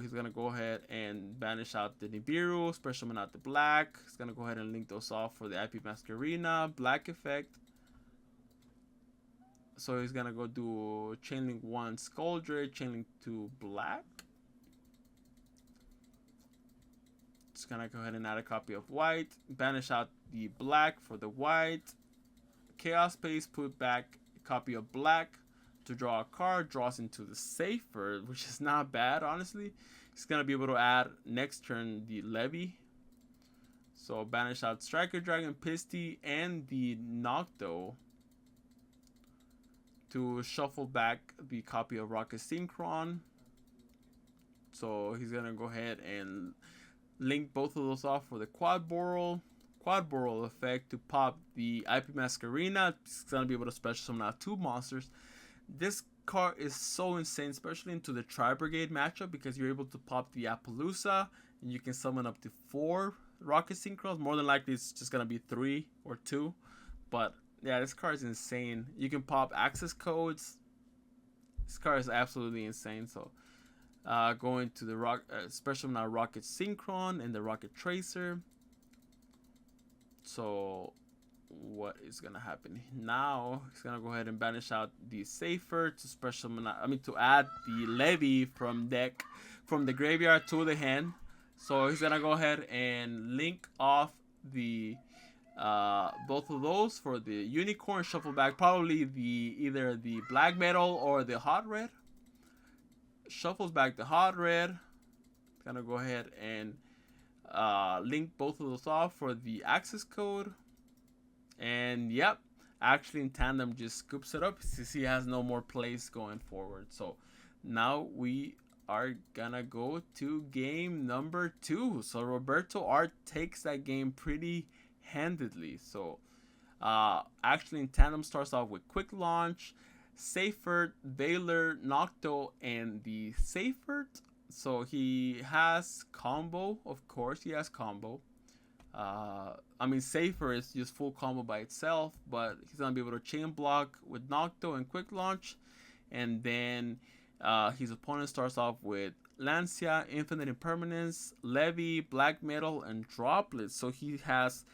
Speaker 1: he's gonna go ahead and banish out the Nibiru, special summon out the black. He's gonna go ahead and link those off for the IP Masquerina, black effect. So he's gonna go do Chainlink 1 Skuldred, Chainlink 2 black. Just gonna go ahead and add a copy of white, banish out the black for the white. Chaos Space, put back a copy of black to draw a card, draws into the Safer, which is not bad, honestly. He's gonna be able to add next turn the Levy. So banish out Striker Dragon, Pisty, and the Nocto to shuffle back the copy of Rocket Synchron. So he's gonna go ahead and link both of those off for the Quad Boral effect to pop the IP Masquerina. He's gonna be able to special summon out 2 monsters. This card is so insane, especially into the Tri-Brigade matchup, because you're able to pop the Appaloosa and you can summon up to 4 Rocket Synchros. More than likely it's just gonna be 3 or 2, but yeah, this card is insane. You can pop access codes. This card is absolutely insane. So going to the special now Rocket Synchron and the Rocket Tracer. So what is gonna happen now? He's gonna go ahead and banish out the Safer to special. To add the Levy from the graveyard to the hand. So he's gonna go ahead and link off the both of those for the Unicorn. Shuffle back probably either the Black Metal or the Hot Red. Shuffles back the Hot Red. Gonna go ahead and link both of those off for the access code. And yep, actually in tandem just scoops it up since he has no more plays going forward. So now we are gonna go to game number 2. So Roberto Art takes that game pretty handedly. So actually in tandem starts off with Quick Launch, Seyfert, Valor, Nocto, and the Seyfert. So he has combo, of course he has combo. Safer is just full combo by itself, but he's gonna be able to chain block with Nocto and Quick Launch, and then his opponent starts off with Lancia, Infinite Impermanence, Levy, Black Metal, and Droplet. So he has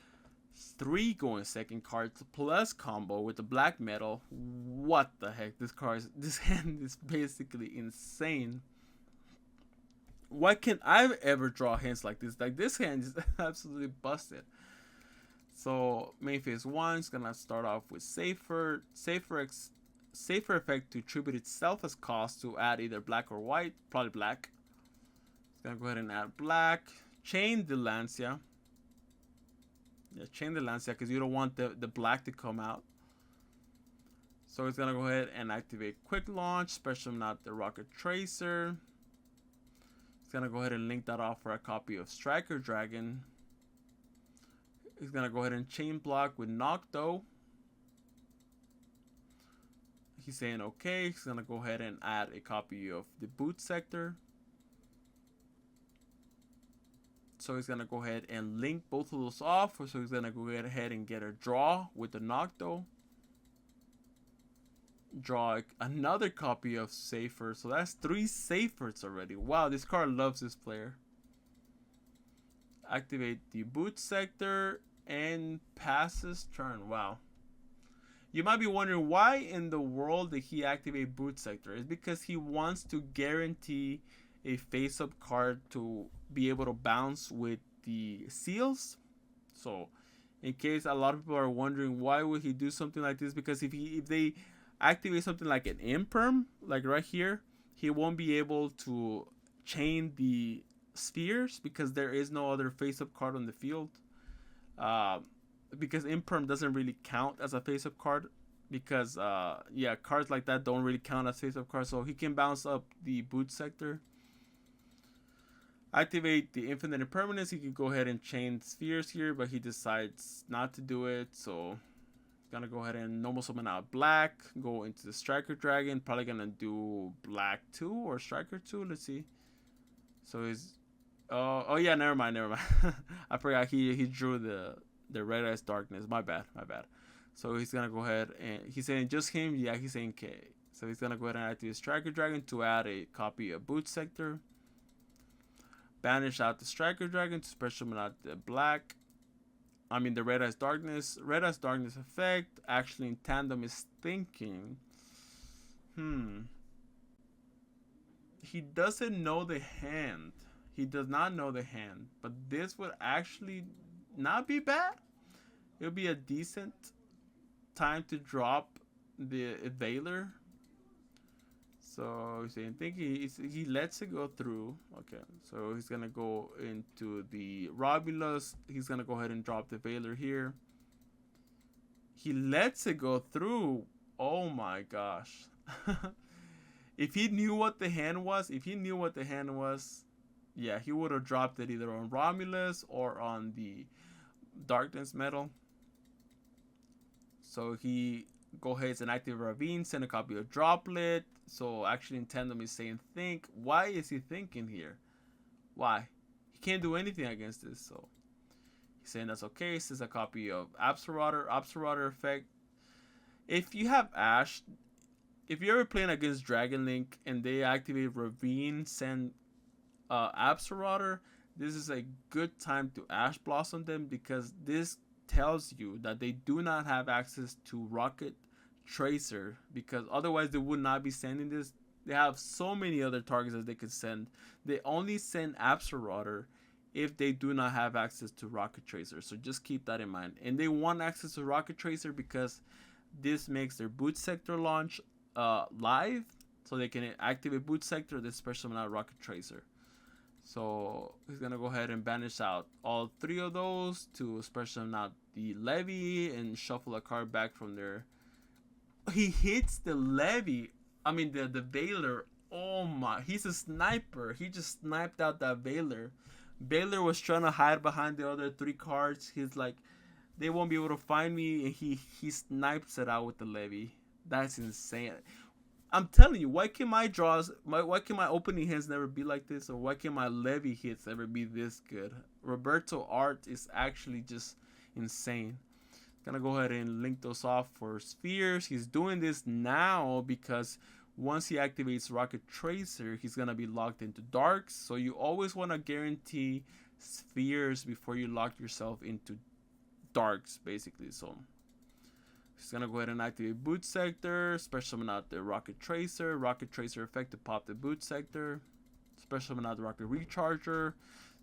Speaker 1: 3 going second cards plus combo with the Black Metal. What the heck? This hand is basically insane. Why can't I ever draw hands like this? Like, this hand is absolutely busted. So main phase 1 is gonna start off with Safer effect to tribute itself as cost to add either black or white, probably black. It's gonna go ahead and add black. Chain the Lancia. Yeah, chain the Lancia because you don't want the black to come out. So it's gonna go ahead and activate Quick Launch, special not the Rocket Tracer. It's gonna go ahead and link that off for a copy of Striker Dragon. He's gonna go ahead and chain block with Nocto. He's saying okay. He's gonna go ahead and add a copy of the Boot Sector. So he's gonna go ahead and link both of those off. So he's gonna go ahead and get a draw with the Nocto. Draw another copy of Safer. So that's 3 Safers already. Wow, this card loves this player. Activate the Boot Sector and passes turn. Wow. You might be wondering why in the world did he activate Boot Sector? It's because he wants to guarantee a face-up card to be able to bounce with the seals. So in case a lot of people are wondering why would he do something like this, because if they activate something like an Imperm, like right here, he won't be able to chain the spheres because there is no other face-up card on the field. Because Imperm doesn't really count as a face-up card, because cards like that don't really count as face-up cards. So he can bounce up the Boot Sector. Activate the Infinite Impermanence. He can go ahead and chain spheres here, but he decides not to do it. So he's gonna go ahead and normal summon out black, go into the Striker Dragon. Probably gonna do black 2 or Striker 2. Let's see. So he's oh yeah, never mind. I forgot he drew the Red Eyes Darkness. My bad. So he's gonna go ahead and he's saying just him. Yeah, he's saying K. So he's gonna go ahead and activate Striker Dragon to add a copy of Boot Sector. Banish out the Striker Dragon to special summon out the the Red Eyes Darkness. Red Eyes Darkness effect actually in tandem is thinking, he doesn't know the hand. He does not know the hand, but this would actually not be bad. It would be a decent time to drop the Valor. So he's saying, he lets it go through. Okay, so he's gonna go into the Romulus. He's gonna go ahead and drop the Valor here. He lets it go through. Oh my gosh. If he knew what the hand was, yeah, he would have dropped it either on Romulus or on the Darkness Metal. So he go ahead and activate Ravine, send a copy of Droplet. So actually in tandem is saying think. Why is he thinking here? Why? He can't do anything against this. So he's saying that's okay. This is a copy of Absoluter effect. If you have Ash, if you're ever playing against Dragon Link and they activate Ravine, send Absoluter, this is a good time to Ash Blossom them, because this tells you that they do not have access to Rocket Tracer, because otherwise they would not be sending this. They have so many other targets that they could send. They only send Absolrotter if they do not have access to Rocket Tracer. So just keep that in mind. And they want access to Rocket Tracer because this makes their boot sector launch live, so they can activate boot sector, this special summon out Rocket Tracer. So he's gonna go ahead and banish out all three of those to special summon out the Levy and shuffle a card back from there. He hits the Levy. I mean the Veiler. Oh my, he's a sniper. He just sniped out that Veiler. Veiler was trying to hide behind the other three cards. He's like, they won't be able to find me, and he snipes it out with the Levy. That's insane. I'm telling you, why can my draws, why can my opening hands never be like this, or why can my Levy hits ever be this good? Roberto Art is actually just insane. Gonna go ahead and link those off for spheres. He's doing this now because once he activates Rocket Tracer, he's gonna be locked into darks. So you always want to guarantee spheres before you lock yourself into darks, basically. So he's gonna go ahead and activate boot sector, special summon out the Rocket Tracer effect to pop the boot sector, special summon out the Rocket Recharger.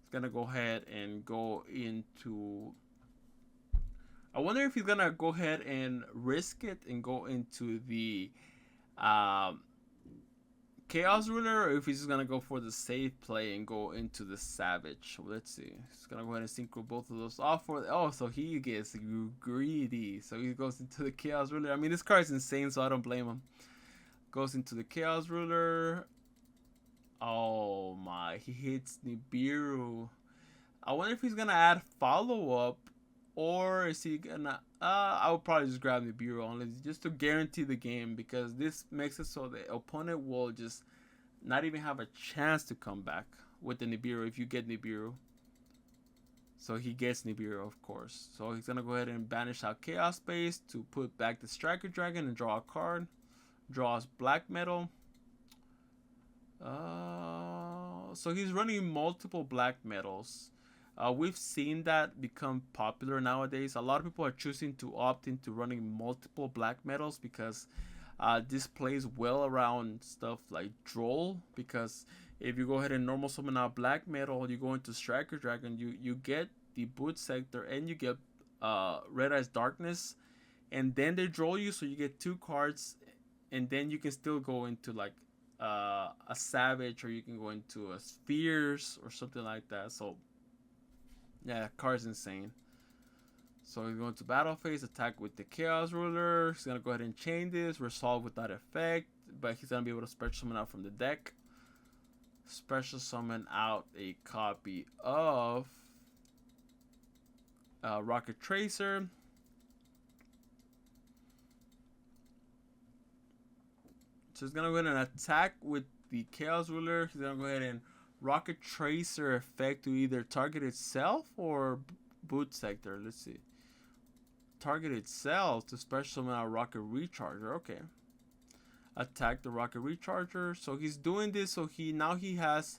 Speaker 1: He's gonna go ahead and go into, I wonder if he's gonna go ahead and risk it and go into the Chaos Ruler, or if he's just gonna go for the safe play and go into the Savage. Let's see. He's gonna go ahead and synchro both of those off for. Oh, so he gets greedy. So he goes into the Chaos Ruler. I mean, this card is insane, so I don't blame him. Goes into the Chaos Ruler. Oh my, he hits Nibiru. I wonder if he's gonna add follow up. Or is he gonna I would probably just grab Nibiru only just to guarantee the game, because this makes it so the opponent will just not even have a chance to come back with the Nibiru if you get Nibiru. So he gets Nibiru, of course. So he's gonna go ahead and banish out Chaos Space to put back the Striker Dragon and draw a card. Draws Black Metal. So he's running multiple Black Metals. We've seen that become popular nowadays. A lot of people are choosing to opt into running multiple Black Metals because this plays well around stuff like Droll. Because if you go ahead and normal summon out Black Metal, you go into Striker Dragon, you get the boot sector and you get Red Eyes Darkness, and then they Droll you, so you get two cards, and then you can still go into like a Savage, or you can go into a Spheres or something like that. So yeah, that card's insane. So he's going to battle phase, attack with the Chaos Ruler. He's going to go ahead and chain this, resolve without effect, but he's going to be able to special summon out from the deck. Special summon out a copy of Rocket Tracer. So he's going to go ahead and attack with the Chaos Ruler. He's going to go ahead and Rocket Tracer effect to either target itself or boot sector. Let's see. Target itself to special summon out Rocket Recharger. Okay. Attack the Rocket Recharger. So he's doing this so now he has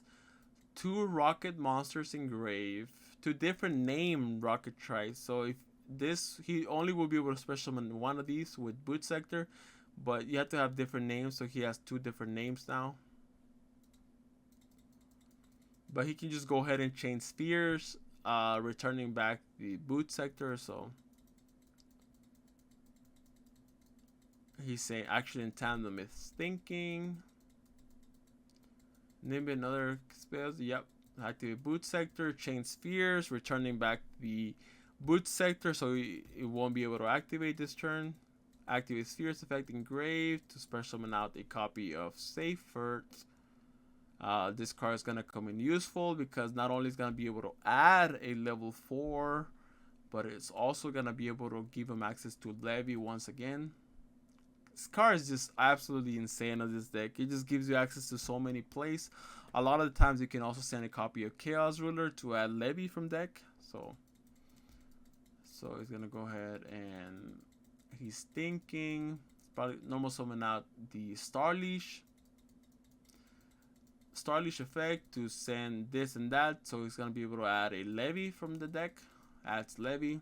Speaker 1: two rocket monsters in grave. Two different name Rocket Trice. So if this, he only will be able to special summon one of these with boot sector, but you have to have different names, so he has two different names now. But he can just go ahead and chain spheres, returning back the boot sector. So he's saying actually in tandem is thinking. Maybe another spells. Yep. Activate boot sector, chain spheres, returning back the boot sector, so it won't be able to activate this turn. Activate spheres effect engraved to special summon out a copy of Safert. This card is going to come in useful because not only is going to be able to add a level 4, but it's also going to be able to give him access to Levy once again. This card is just absolutely insane on this deck. It just gives you access to so many plays. A lot of the times you can also send a copy of Chaos Ruler to add Levy from deck. So he's going to go ahead and he's thinking. Probably normal summon out the Starleash effect to send this and that, so he's gonna be able to add a Levy from the deck. Adds Levy.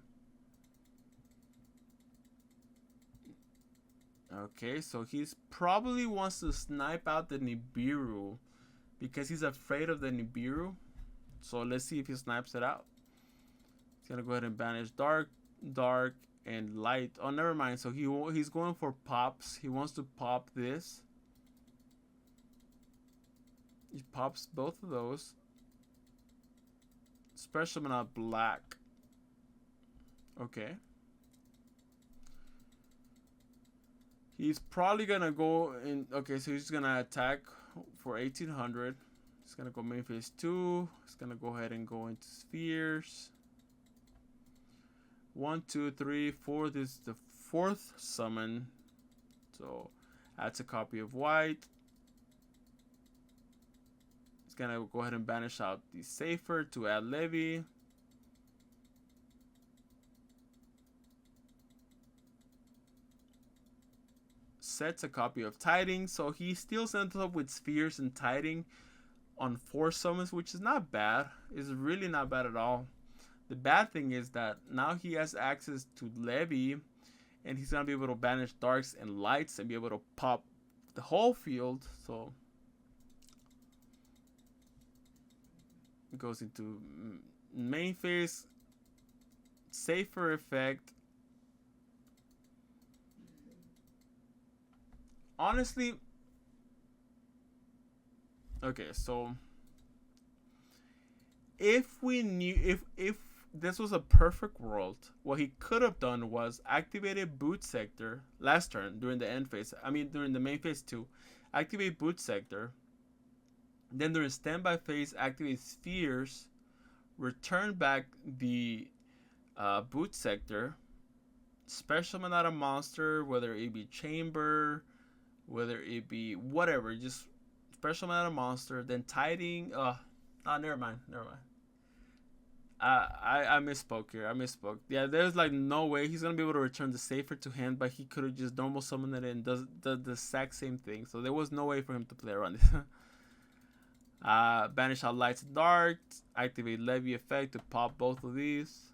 Speaker 1: Okay, so he's probably wants to snipe out the Nibiru because he's afraid of the Nibiru. So let's see if he snipes it out. He's gonna go ahead and banish dark, dark, and light. Oh, never mind. So he's going for pops. He wants to pop this. He pops both of those. Special but not black. Okay. He's probably gonna go in. Okay, so he's gonna attack for 1800. He's gonna go main phase 2. He's gonna go ahead and go into spheres. 1, 2, 3, 4. This is the 4th summon. So adds a copy of white. He's gonna go ahead and banish out the Safer to add Levy. Sets a copy of Tiding. So he still ends up with spheres and Tiding on 4 summons, which is not bad. It's really not bad at all. The bad thing is that now he has access to Levy, and he's gonna be able to banish darks and lights and be able to pop the whole field. So it goes into main phase, Safer effect. Honestly, okay, so if we knew, if this was a perfect world, what he could have done was activated boot sector last turn during the end phase. I mean, during the main phase 2, activate boot sector. Then during standby phase, activate spheres, return back the boot sector, special summon out a monster, whether it be chamber, whether it be whatever, just special summon out a monster, then tiding. Never mind. I misspoke here. I misspoke. Yeah, there's like no way he's gonna be able to return the Safer to hand, but he could have just normal summoned it and does the exact same thing. So there was no way for him to play around this. Banish out lights and darks. Activate Levy effect to pop both of these.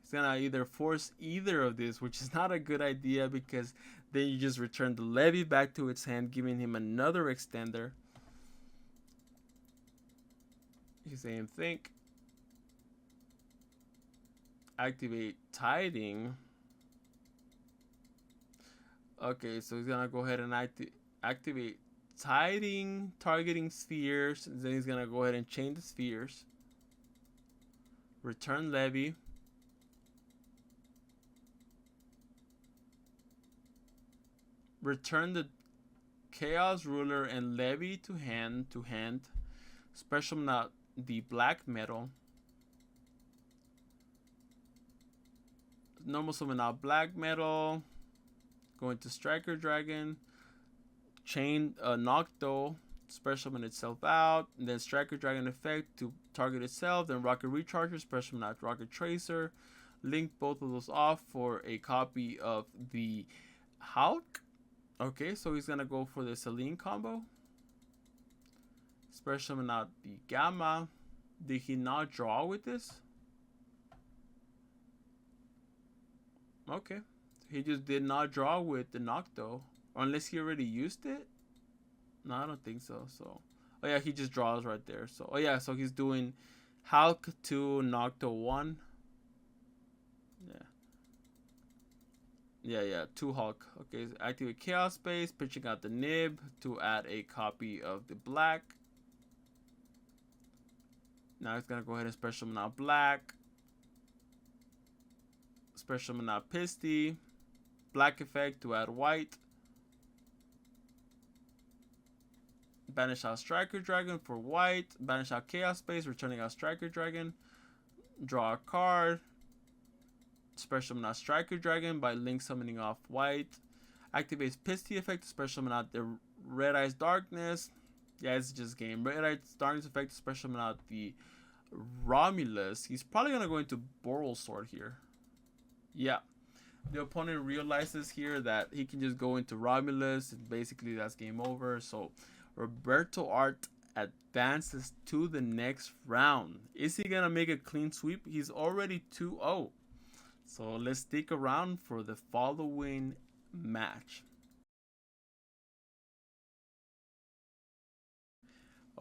Speaker 1: He's gonna either force either of these, which is not a good idea because then you just return the Levy back to its hand, giving him another extender. He's saying think. Activate Tiding. Okay, so he's gonna go ahead and activate Tiding, targeting spheres. Then he's gonna go ahead and chain the spheres. Return Levy. Return the Chaos Ruler and Levy to hand. Special not the black metal. Normal summon out black metal. Go into Striker Dragon. Chain Nocto. Special summon itself out. And then Striker Dragon effect to target itself. Then Rocket Recharger. Special summon out Rocket Tracer. Link both of those off for a copy of the Hulk. Okay, so he's gonna go for the Celine combo. Special summon out the Gamma. Did he not draw with this? Okay, he just did not draw with the Nocto, unless he already used it. No, I don't think so. So, oh yeah, he just draws right there. So, oh yeah, so he's doing Hulk 2, Nocto 1. Yeah, 2 Hulk. Okay, so activate Chaos Space, pitching out the Nib to add a copy of the black. Now he's gonna go ahead and special summon out black. Special summon out Pisty. Black effect to add white. Banish out Striker Dragon for white. Banish out Chaos Space, returning out Striker Dragon. Draw a card. Special summon out Striker Dragon by link summoning off white. Activates Pisty effect to special summon out the Red Eyes Darkness. Yeah, it's just game. Red Eyes Darkness effect to special summon out the Romulus. He's probably gonna go into Boral Sword here. Yeah, the opponent realizes here that he can just go into Romulus, and basically that's game over. So Roberto Art advances to the next round. Is he gonna make a clean sweep? He's already 2-0. So let's stick around for the following match.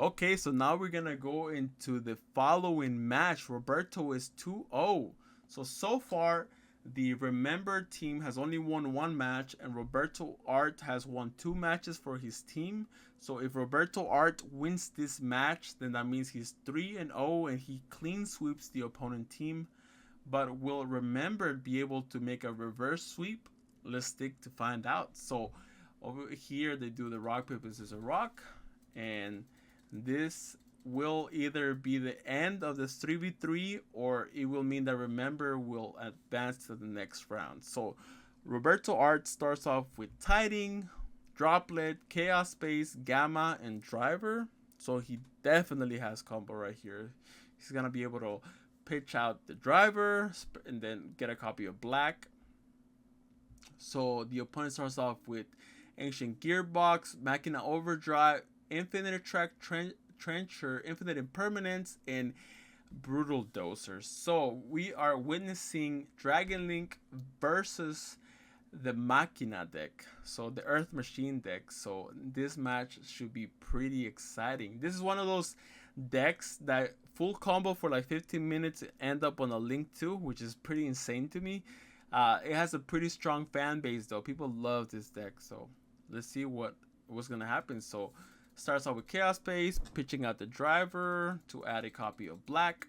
Speaker 1: Okay, so now we're gonna go into the following match. Roberto is 2-0. So far, the Remember team has only won one match, and Roberto Art has won two matches for his team. So if Roberto Art wins this match, then that means he's 3-0 and he clean sweeps the opponent team. But will Remember be able to make a reverse sweep? Let's stick to find out. So over here they do the rock paper scissors rock, and this will either be the end of this 3v3 or it will mean that Remember will advance to the next round. So Roberto Art starts off with Tiding, Droplet, Chaos Space, Gamma, and Driver. So he definitely has combo right here. He's gonna be able to pitch out the Driver and then get a copy of Black. So the opponent starts off with Ancient Gearbox, Machina Overdrive, Infinite Attract, Trencher, Infinite Impermanence, and Brutal Doser. So we are witnessing Dragon Link versus the Machina deck, so the Earth Machine deck. So this match should be pretty exciting. This is one of those decks that full combo for like 15 minutes end up on a Link 2, which is pretty insane to me. It has a pretty strong fan base though. People love this deck. So let's see what's gonna happen. So starts off with Chaos Space, pitching out the Driver to add a copy of Black.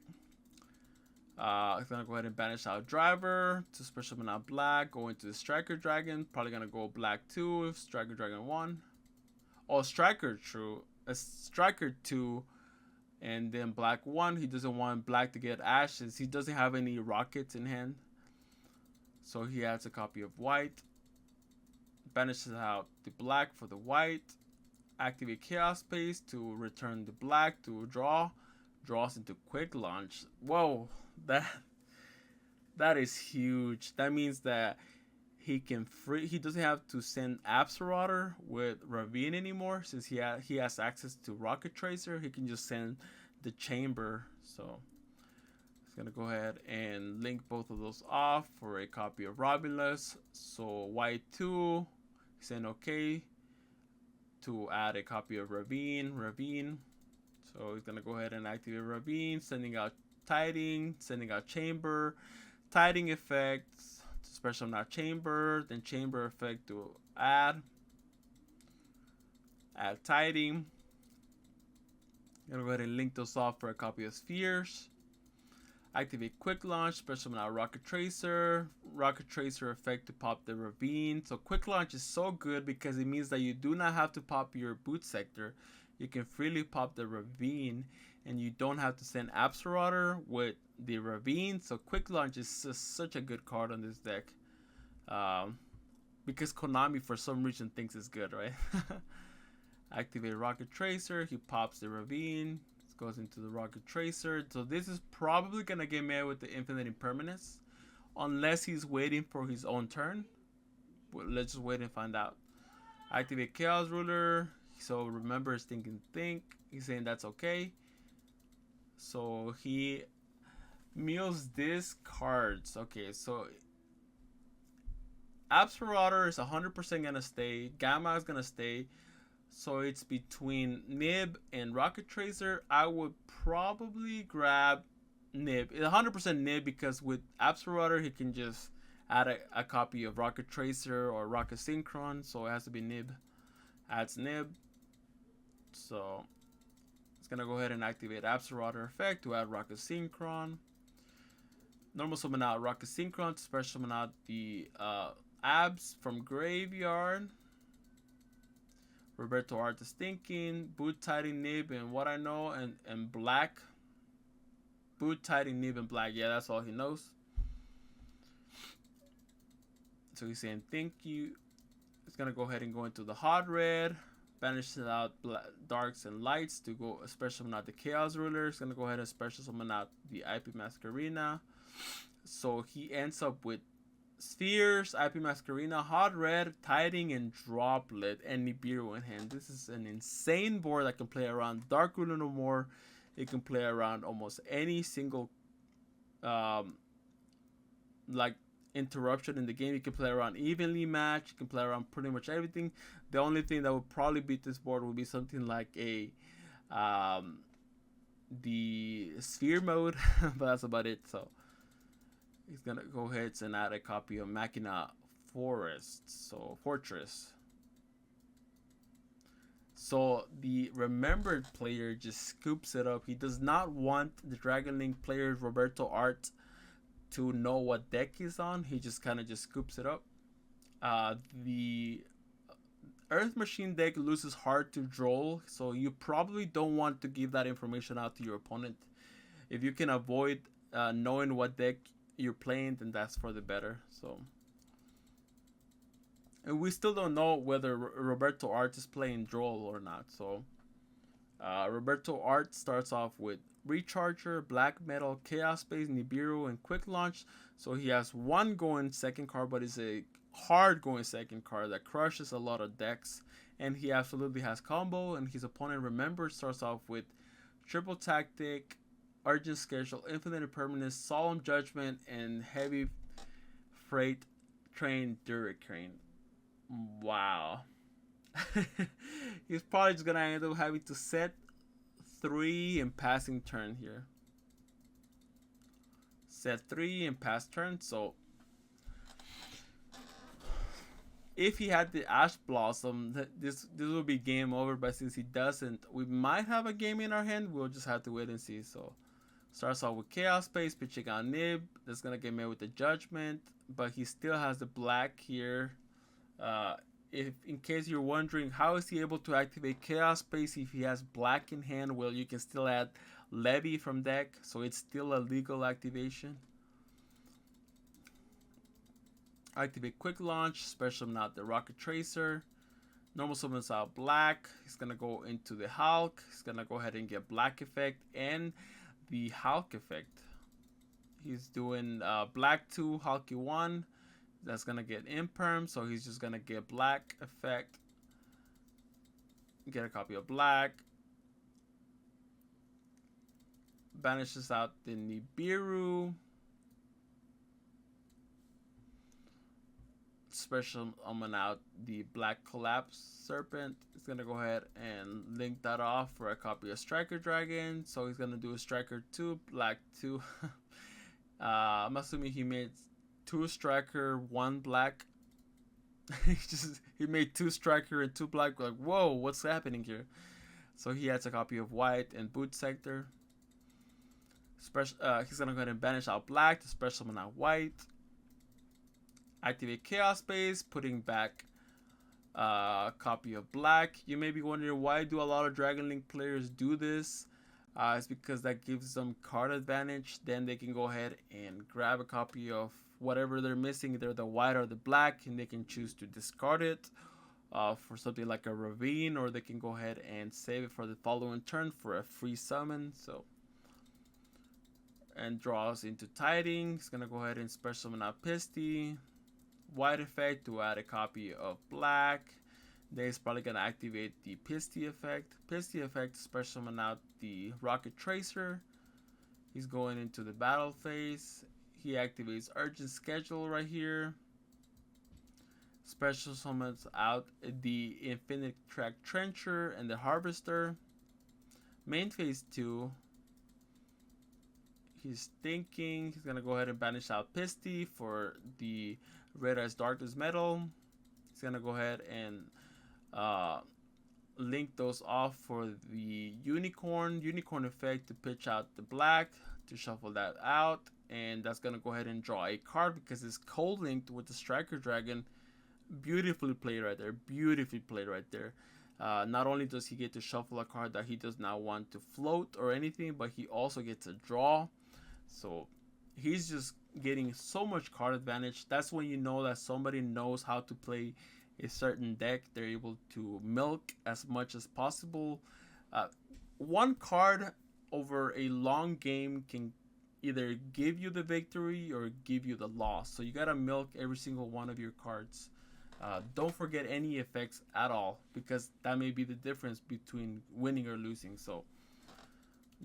Speaker 1: I'm gonna go ahead and banish out Driver to special summon out Black. Go into the Striker Dragon. Probably gonna go Black 2, Striker Dragon 1. Oh, Striker true. A Striker 2, and then Black 1. He doesn't want Black to get Ashes. He doesn't have any rockets in hand, so he adds a copy of White. Banishes out the Black for the White. Activate Chaos Space to return the Black to draw. Draws into Quick Launch. Whoa, that is huge. That means that he doesn't have to send Absolrotter with Ravine anymore, since he has access to Rocket Tracer. He can just send the Chamber. So he's gonna go ahead and link both of those off for a copy of Robulus. So White 2, send OK to add a copy of Ravine. So he's gonna go ahead and activate Ravine, sending out Tiding, sending out Chamber, Tiding effects to special summon out Chamber, then Chamber effect to add Tiding. I'm gonna go ahead and link those off for a copy of Spheres. Activate Quick Launch, special summon out Rocket Tracer effect to pop the Ravine. So Quick Launch is so good because it means that you do not have to pop your boot sector. You can freely pop the Ravine, and you don't have to send Absolrotter with the Ravine. So Quick Launch is just such a good card on this deck, because Konami for some reason thinks it's good, right? Activate Rocket Tracer, he pops the Ravine, goes into the Rocket Tracer. So this is probably gonna get mad with the Infinite Impermanence, unless he's waiting for his own turn. But let's just wait and find out. Activate Chaos Ruler. So Remember is thinking think. He's saying that's okay. So he mills this cards. Okay, so Absolrotter is 100% gonna stay. Gamma is gonna stay. So it's between Nib and Rocket Tracer. I would probably grab Nib. It's 100% Nib because with Absolrotter he can just add a copy of Rocket Tracer or Rocket Synchron. So it has to be Nib. Adds Nib. So it's gonna go ahead and activate Absolrotter effect to add Rocket Synchron. Normal summon out Rocket Synchron to special summon out the Abs from Graveyard. Roberto Art is thinking. Boot Tiding Nib and what I know and Black. Boot Tiding Nib and Black. Yeah, that's all he knows. So he's saying thank you. It's gonna go ahead and go into the Hot Red. Banishes out Darks and Lights to go special summon out the Chaos Ruler. It's gonna go ahead and special summon out the IP Masquerina. So he ends up with Spheres, IP Masquerina, Hot Red, Tiding, and Droplet, and Nibiru in hand. This is an insane board that can play around Dark Ruler no more. It can play around almost any single like interruption in the game. You can play around evenly match. You can play around pretty much everything. The only thing that would probably beat this board would be something like a um, the sphere mode, but that's about it. So he's gonna go ahead and add a copy of Machina Fortress. So the remembered player just scoops it up. He does not want the Dragon Link player Roberto Art to know what deck he's on. He just kind of just scoops it up. The Earth Machine deck loses hard to draw, so you probably don't want to give that information out to your opponent. If you can avoid knowing what deck you're playing, then that's for the better. So, and we still don't know whether Roberto Art is playing Droll or not. So, Roberto Art starts off with Recharger, Black Metal, Chaos Space, Nibiru, and Quick Launch. So he has one going second card, but it's a hard going second card that crushes a lot of decks. And he absolutely has combo. And his opponent, remember, starts off with Triple Tactic, Urgent Schedule, Infinite Impermanence, Solemn Judgment, and Heavy Freight Train Duricrane. Wow. He's probably just gonna end up having to set 3 and passing turn here. Set 3 and pass turn. So if he had the Ash Blossom, this will be game over. But since he doesn't, we might have a game in our hand. We'll just have to wait and see. So starts off with Chaos Space, pitching out Nib. That's gonna get met with the Judgment, but he still has the black here. If in case you're wondering how is he able to activate Chaos Space if he has black in hand, well, you can still add Levy from deck, so it's still a legal activation. Activate Quick Launch, special summon out the Rocket Tracer, normal summons out black. He's gonna go into the Hulk. He's gonna go ahead and get black effect and the Hulk effect. He's doing black 2, Hulky 1. That's gonna get imperm, so he's just gonna get black effect, get a copy of black, banishes out the Nibiru, special summon out the Black Collapse Serpent. He's gonna go ahead and link that off for a copy of Striker Dragon, so he's gonna do a Striker 2, black 2. I'm assuming he made 2 striker, 1 black. he made 2 striker and 2 black. Like, whoa, what's happening here? So he has a copy of white and boot sector. Special, he's gonna go ahead and banish out black to special summon out white. Activate Chaos Space, putting back a copy of black. You may be wondering, why do a lot of Dragon Link players do this? It's because that gives them card advantage. Then they can go ahead and grab a copy of whatever they're missing, either the white or the black, and they can choose to discard it for something like a Ravine, or they can go ahead and save it for the following turn for a free summon. So, and draws into Tiding. He's gonna go ahead and special summon out Pisty, white effect to add a copy of black. Then he's probably gonna activate the Pisty effect. Pisty effect special summon out the Rocket Tracer. He's going into the battle phase. He activates Urgent Schedule right here. Special summons out the Infinite Track Trencher and the Harvester. Main phase 2. He's thinking. He's gonna go ahead and banish out Pisty for the Red Eyes Darkness Metal. He's gonna go ahead and link those off for the Unicorn effect to pitch out the black, to shuffle that out, and that's gonna go ahead and draw a card because it's co-linked with the Striker Dragon. Beautifully played right there. Beautifully played right there. Not only does he get to shuffle a card that he does not want to float or anything, but he also gets a draw. So he's just getting so much card advantage. That's when you know that somebody knows how to play a certain deck. They're able to milk as much as possible. One card over a long game can either give you the victory or give you the loss. So you gotta milk every single one of your cards. Don't forget any effects at all, because that may be the difference between winning or losing. So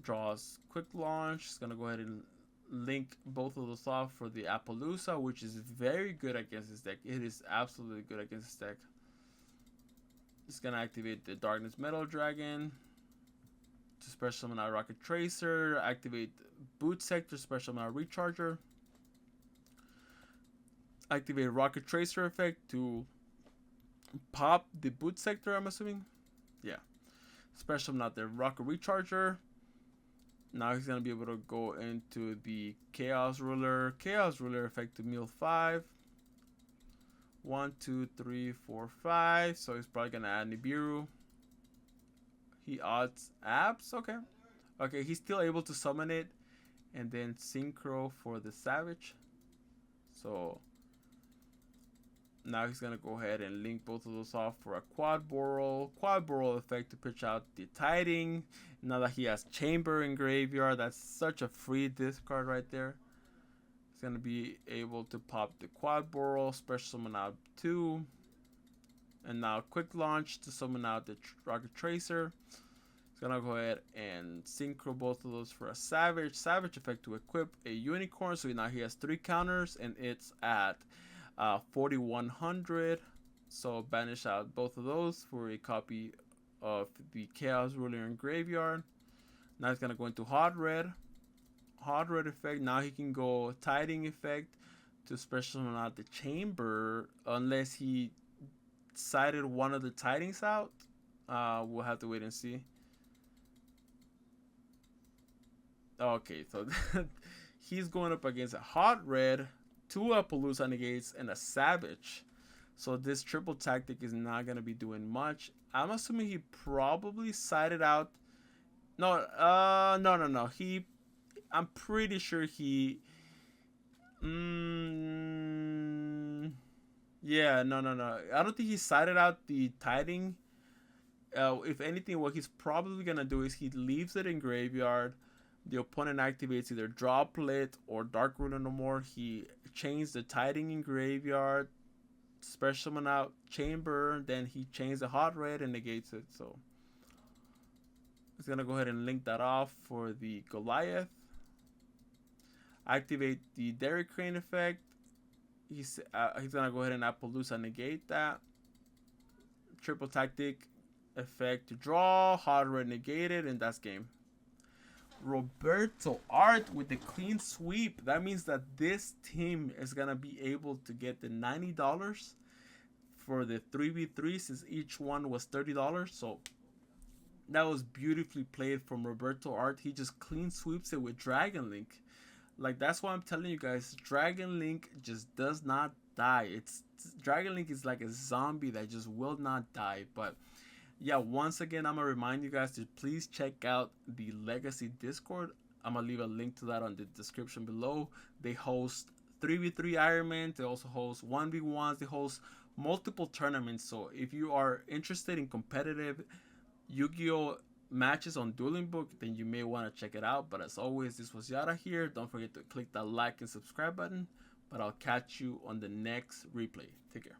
Speaker 1: draws Quick Launch. It's gonna go ahead and link both of those off for the Appaloosa, which is very good against this deck. It is absolutely good against this deck. It's gonna activate the Darkness Metal Dragon. to special summon out Rocket Tracer. Activate Boot Sector, special summon out Recharger. Activate Rocket Tracer effect to pop the Boot Sector, I'm assuming. Yeah. Special summon out the Rocket Recharger. Now he's going to be able to go into the Chaos Ruler. Chaos Ruler effect to Meal 5. 1, 2, 3, 4, 5. So he's probably going to add Nibiru. He odds Abs. Okay. Okay, he's still able to summon it. And then Synchro for the Savage. So now he's going to go ahead and link both of those off for a Quad Boral. Quad Boral effect to pitch out the Tiding. Now that he has Chamber in Graveyard, that's such a free discard right there. He's going to be able to pop the Quad Boral, special summon out 2. And now Quick Launch to summon out the Rocket Tracer. He's going to go ahead and Synchro both of those for a Savage. Savage effect to equip a Unicorn. So now he has 3 counters and it's at 4100. So banish out both of those for a copy of the Chaos Ruler in Graveyard. Now he's gonna go into Hot Red. Hot Red effect. Now he can go Tiding effect to special summon out the Chamber, unless he sided one of the Tidings out. We'll have to wait and see. Okay, so he's going up against a Hot Red, 2 Appaloosa Negates, and a Savage. So this triple tactic is not going to be doing much. I'm assuming he probably sided out. No. I'm pretty sure he... Yeah, no. I don't think he sided out the Tiding. If anything, what he's probably going to do is he leaves it in Graveyard. The opponent activates either Droplet or Dark Ruler no more. He chains the Tiding in Graveyard, special summon out Chamber, then he chains the Hot Red and negates it. So he's going to go ahead and link that off for the Goliath. Activate the Derek Crane effect. He's going to go ahead and Appaloosa negate that. Triple tactic effect to draw, Hot Red negated, and that's game. Roberto Art with the clean sweep. That means that this team is going to be able to get the $90 for the 3v3 since each one was $30. So that was beautifully played from Roberto Art. He just clean sweeps it with Dragon Link. Like, that's why I'm telling you guys, Dragon Link just does not die. Dragon Link is like a zombie that just will not die. But yeah, once again, I'm going to remind you guys to please check out the Legacy Discord. I'm going to leave a link to that on the description below. They host 3v3 IronMan. They also host 1v1s. They host multiple tournaments. So if you are interested in competitive Yu-Gi-Oh! Matches on Dueling Book, then you may want to check it out. But as always, this was Yara here. Don't forget to click that like and subscribe button. But I'll catch you on the next replay. Take care.